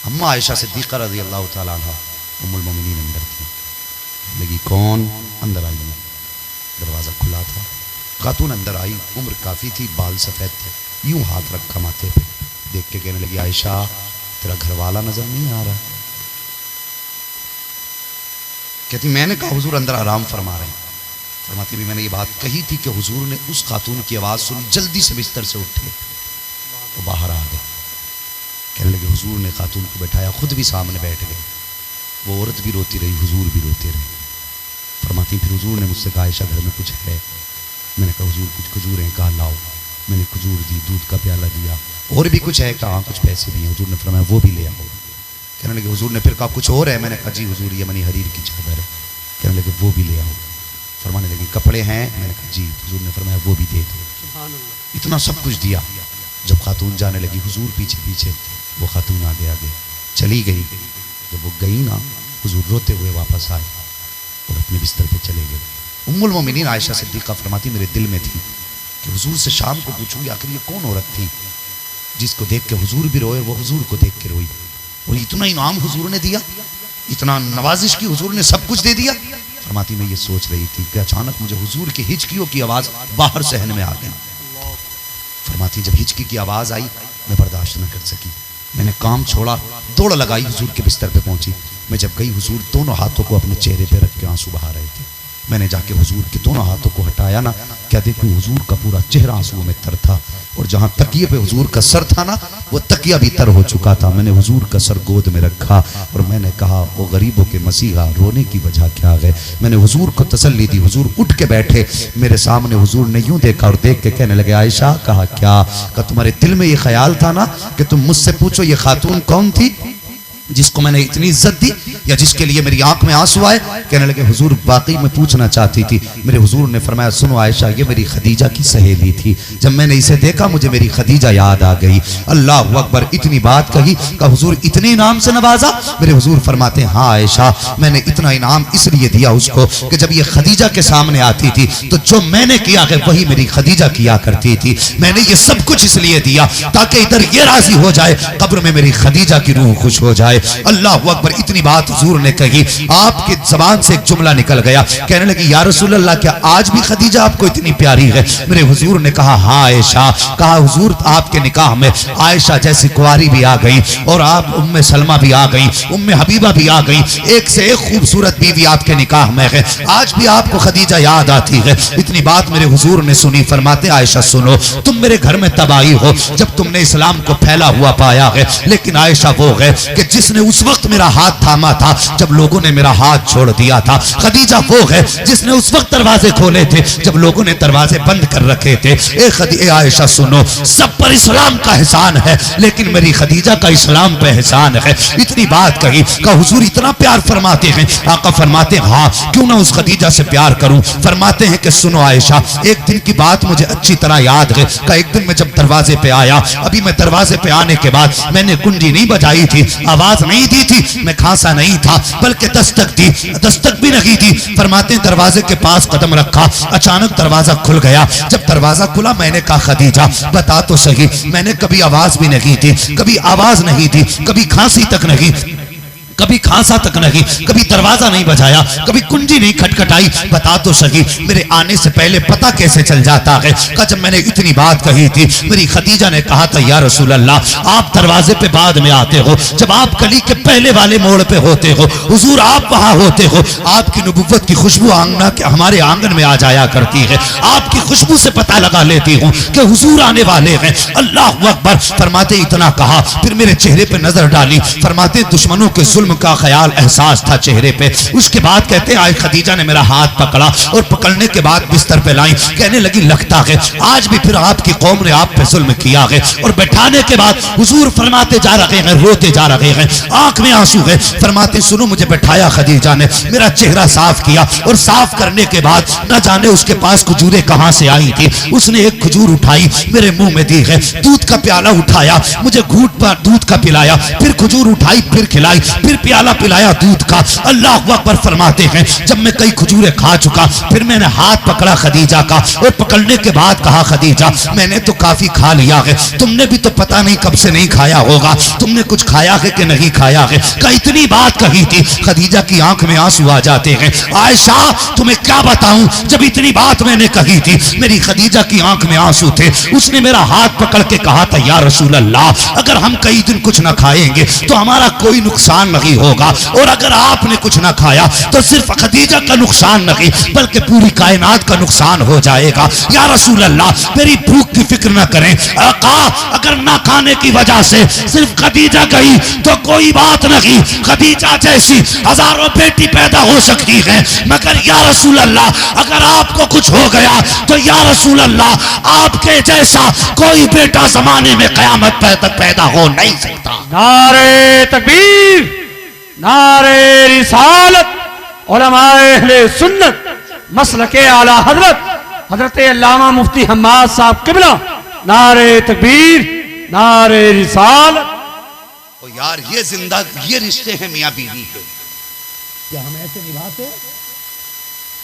अम्मा आयशा सिद्दीक़ा रज़ी अल्लाह ताला अन्हा उम्मुल मोमिनीन अंदर थी। लगी कौन? अंदर आई। दरवाजा खुला था, खातून अंदर आई, उम्र काफ़ी थी, बाल सफ़ेद थे, यूं हाथ रखा माथे पे, देख के कहने लगी आयशा तेरा घर वाला नजर नहीं आ रहा? कहती मैंने कहा हुजूर अंदर आराम फरमा रहे हैं। फरमाती भी मैंने ये बात कही थी कि हुजूर ने उस खातून की आवाज़ सुन जल्दी से बिस्तर से उठे तो बाहर आ गए। कहने लगे हुजूर ने खातून को बैठाया, खुद भी सामने बैठ गए। वो औरत भी रोती रही, हुजूर भी रोते रहे। फरमाती फिर हुजूर ने मुझसे कहा आयशा घर में कुछ है? मैंने कहा हुजूर कुछ खजूरें, कहा लाओ। मैंने खजूर दी, दूध का प्याला दिया। और भी कुछ है? कहा कुछ पैसे भी हैं। हुजूर ने फरमाया वो भी ले आओ। कहने लगे हुजूर ने फिर कहा कुछ और है? मैंने कहा जी हुजूर ये मनी हरीर की चादर है। कहने लगे वो भी ले आओ। फरमाने लगे कपड़े हैं? मैंने कहा जी। हुजूर ने फरमाया वो भी दे दो। इतना सब कुछ दिया। जब खातून जाने लगी हुजूर पीछे पीछे, वो खातून आगे आगे चली गई। जब वो गई ना, हुजूर रोते हुए वापस आए और अपने बिस्तर पे चले गए। उम्मुल मोमिनीन आयशा सिद्दीक़ा फरमाती मेरे दिल में थी कि हुजूर से शाम को पूछूंगी आखिर ये कौन औरत थी जिसको देख के हुजूर भी रोए, वो हुजूर को देख के रोई। और इतना इनाम हुजूर ने दिया, इतना नवाजिश की हुजूर ने सब कुछ दे दिया। फरमाती मैं ये सोच रही थी कि अचानक मुझे हुजूर की हिचकियों की आवाज़ बाहर सहन में आ गई। फरमाती जब हिचकी की आवाज़ आई मैं बर्दाश्त न कर सकी, मैंने काम छोड़ा, दौड़ लगाई, हुजूर के बिस्तर पे पहुंची। मैं जब गई हुजूर दोनों हाथों को अपने चेहरे पे रख के आंसू बहा रहे थे। मैंने जाके हुजूर के दोनों हाथों को हटाया ना, क्या देखूं हुजूर का पूरा चेहरा आंसुओं में तर था, और जहां तकिए पे हुजूर का सर था ना, वो तकिया भी तर हो चुका था। मैंने हुजूर का सर गोद में रखा और मैंने कहा ओ गरीबों के मसीहा रोने की वजह क्या है? मैंने हुजूर को तसल्ली दी। हुजूर उठ के बैठे मेरे सामने, हुजूर ने यूं देखा और देख के कहने लगे आयशा। कहा क्या? कहा तुम्हारे दिल में ये ख्याल था ना कि तुम मुझसे पूछो ये खातून कौन थी जिसको मैंने इतनी इज्जत दी या जिसके लिए मेरी आंख में आंसू आए? कहने लगे हुजूर बाकी मैं पूछना चाहती थी। मेरे हुजूर ने फरमाया सुनो आयशा ये मेरी खदीजा की सहेली थी, जब मैंने इसे देखा मुझे मेरी खदीजा याद आ गई। अल्लाह अकबर। इतनी बात कही का हुजूर इतने इनाम से नवाजा? मेरे हुजूर फरमाते हैं हाँ आयशा मैंने इतना इनाम इसलिए दिया उसको कि जब ये खदीजा के सामने आती थी तो जो मैंने किया है वही मेरी खदीजा किया करती थी। मैंने ये सब कुछ इसलिए दिया ताकि इधर ये राजी हो जाए, कब्र में मेरी खदीजा की रूह खुश हो जाए। अल्लाह अकबर। इतनी बात हुजूर ने कही, आपके जबान से एक जुमला निकल गया। कहने लगी या रसूल अल्लाह क्या आज भी खदीजा आपको इतनी प्यारी है? मेरे हुजूर ने कहा हाँ आयशा। कहा हुजूर आपके निकाह में आयशा जैसी कुंवारी भी आ गई और आप उम्मे सलमा भी आ गई, उम्मे हबीबा भी आ गई, एक से एक खूबसूरत बीवी आपके निकाह में है। आज भी आपको खदीजा याद आती है। इतनी बात मेरे हुजूर ने सुनी। फरमाते आयशा सुनो तुम मेरे घर में तब आई हो जब तुमने इस्लाम को फैला हुआ पाया है, लेकिन आयशा वो है कि जिस जिसने उस वक्त मेरा हाथ थामा था जब लोगों ने मेरा हाथ छोड़ दिया था। खदीजा वो है जिसने उस वक्त दरवाजे खोले थे जब लोगों ने दरवाजे बंद कर रखे थे। ए आयशा सुनो, सब पर इस्लाम का एहसान है लेकिन मेरी खदीजा का इस्लाम पे एहसान है। इतनी बात कही का हुजूर इतना प्यार फरमाते हैं। आका फरमाते हैं हाँ क्यों ना उस खदीजा से प्यार करूं। फरमाते हैं कि सुनो आयशा, एक दिन की बात मुझे अच्छी तरह याद है कि एक दिन मैं जब दरवाजे पे आया, अभी मैं दरवाजे पे आने के बाद मैंने कुंजी नहीं बजाई थी, आवाज नहीं दी थी, मैं खांसा नहीं था बल्कि दस्तक दी, दस्तक भी नहीं दी। फरमाते दरवाजे के पास कदम रखा, अचानक दरवाजा खुल गया। जब दरवाजा खुला मैंने कहा खदीजा बता तो सही, मैंने कभी आवाज भी नहीं दी, कभी आवाज नहीं दी, कभी खांसी तक नहीं, कभी खांसा तक नहीं, कभी दरवाजा नहीं बजाया, कभी कुंजी नहीं खटखटाई, बता तो सही मेरे आने से पहले पता कैसे चल जाता है। का जब मैंने इतनी बात कही थी मेरी खदीजा ने कहा था या रसूल अल्लाह आप दरवाजे पे बाद में आते हो, जब आप गली के पहले वाले मोड़ पे होते हो हुजूर आप वहां होते हो, आपकी नबुव्वत की खुशबू आंगना के हमारे आंगन में आ जाया करती है, आपकी खुशबू से पता लगा लेती हूँ कि हुजूर आने वाले हैं। अल्लाह अकबर। फरमाते इतना कहा फिर मेरे चेहरे पे नजर डाली, फरमाते दुश्मनों के जुल्म का ख्याल एहसास था चेहरे पे। उसके बाद कहते हैं आज खदीजा ने मेरा हाथ पकड़ा और पकड़ने के बाद बिस्तर पे लाई, कहने लगी लगता है आज भी फिर आपकी कौम ने आप पे जुल्म किया है। और बैठाने के बाद हुजूर फरमाते जा रहे हैं, रोते जा रहे हैं, आंख में आंसू है। फरमाते सुनो मुझे बैठाया खदीजा ने, मेरा चेहरा साफ किया और साफ करने के बाद न जाने उसके पास खजूरें कहां से आई थी, उसने एक खजूर उठाई मेरे मुंह में दी है, दूध का प्याला उठाया मुझे घूंट पर दूध का पिलाया, फिर खजूर उठाई फिर खिलाई, फिर प्याला पिलाया दूध का। अल्लाह अकबर। फरमाते हैं जब मैं कई खजूरें खा चुका फिर मैंने हाथ पकड़ा खदीजा का और पकड़ने के बाद कहा खदीजा मैंने तो काफी खा लिया है, तुमने भी तो पता नहीं कब से नहीं खाया होगा, तुमने कुछ खाया है कि नहीं खाया है। का इतनी बात कही थी खदीजा की आंख में आंसू आ जाते हैं। आयशा तुम्हें क्या बताऊं, जब इतनी बात मैंने कही थी मेरी खदीजा की आंख में आंसू थे। उसने मेरा हाथ पकड़ के कहा था या रसूल अल्लाह अगर हम कई दिन कुछ ना खाएंगे तो हमारा कोई नुकसान नहीं होगा, और अगर आपने कुछ ना खाया तो सिर्फ खदीजा का नुकसान नहीं बल्कि पूरी कायनात का नुकसान हो जाएगा। या रसूल अल्लाह मेरी भूख की फिक्र ना करें, आका अगर ना खाने की वजह से सिर्फ खदीजा गई तो कोई बात नहीं, खदीजा जैसी हजारों बेटी पैदा हो सकती है, मगर या रसूल अल्लाह अगर आपको कुछ हो गया तो या रसूल अल्लाह आपके जैसा कोई बेटा जमाने में कयामत तक पैदा हो नहीं सकता। नारे तकबीर, नारे रिसालत, उलमाए अहले सुन्नत, मसलके आला हजरत हजरत अल्लामा मुफ्ती हम्माद साहब किबला, नारे तकबीर, नारे रिसालत। यार ये जिंदा ये रिश्ते हैं मियाँ बीवी के, क्या हम ऐसे निभाते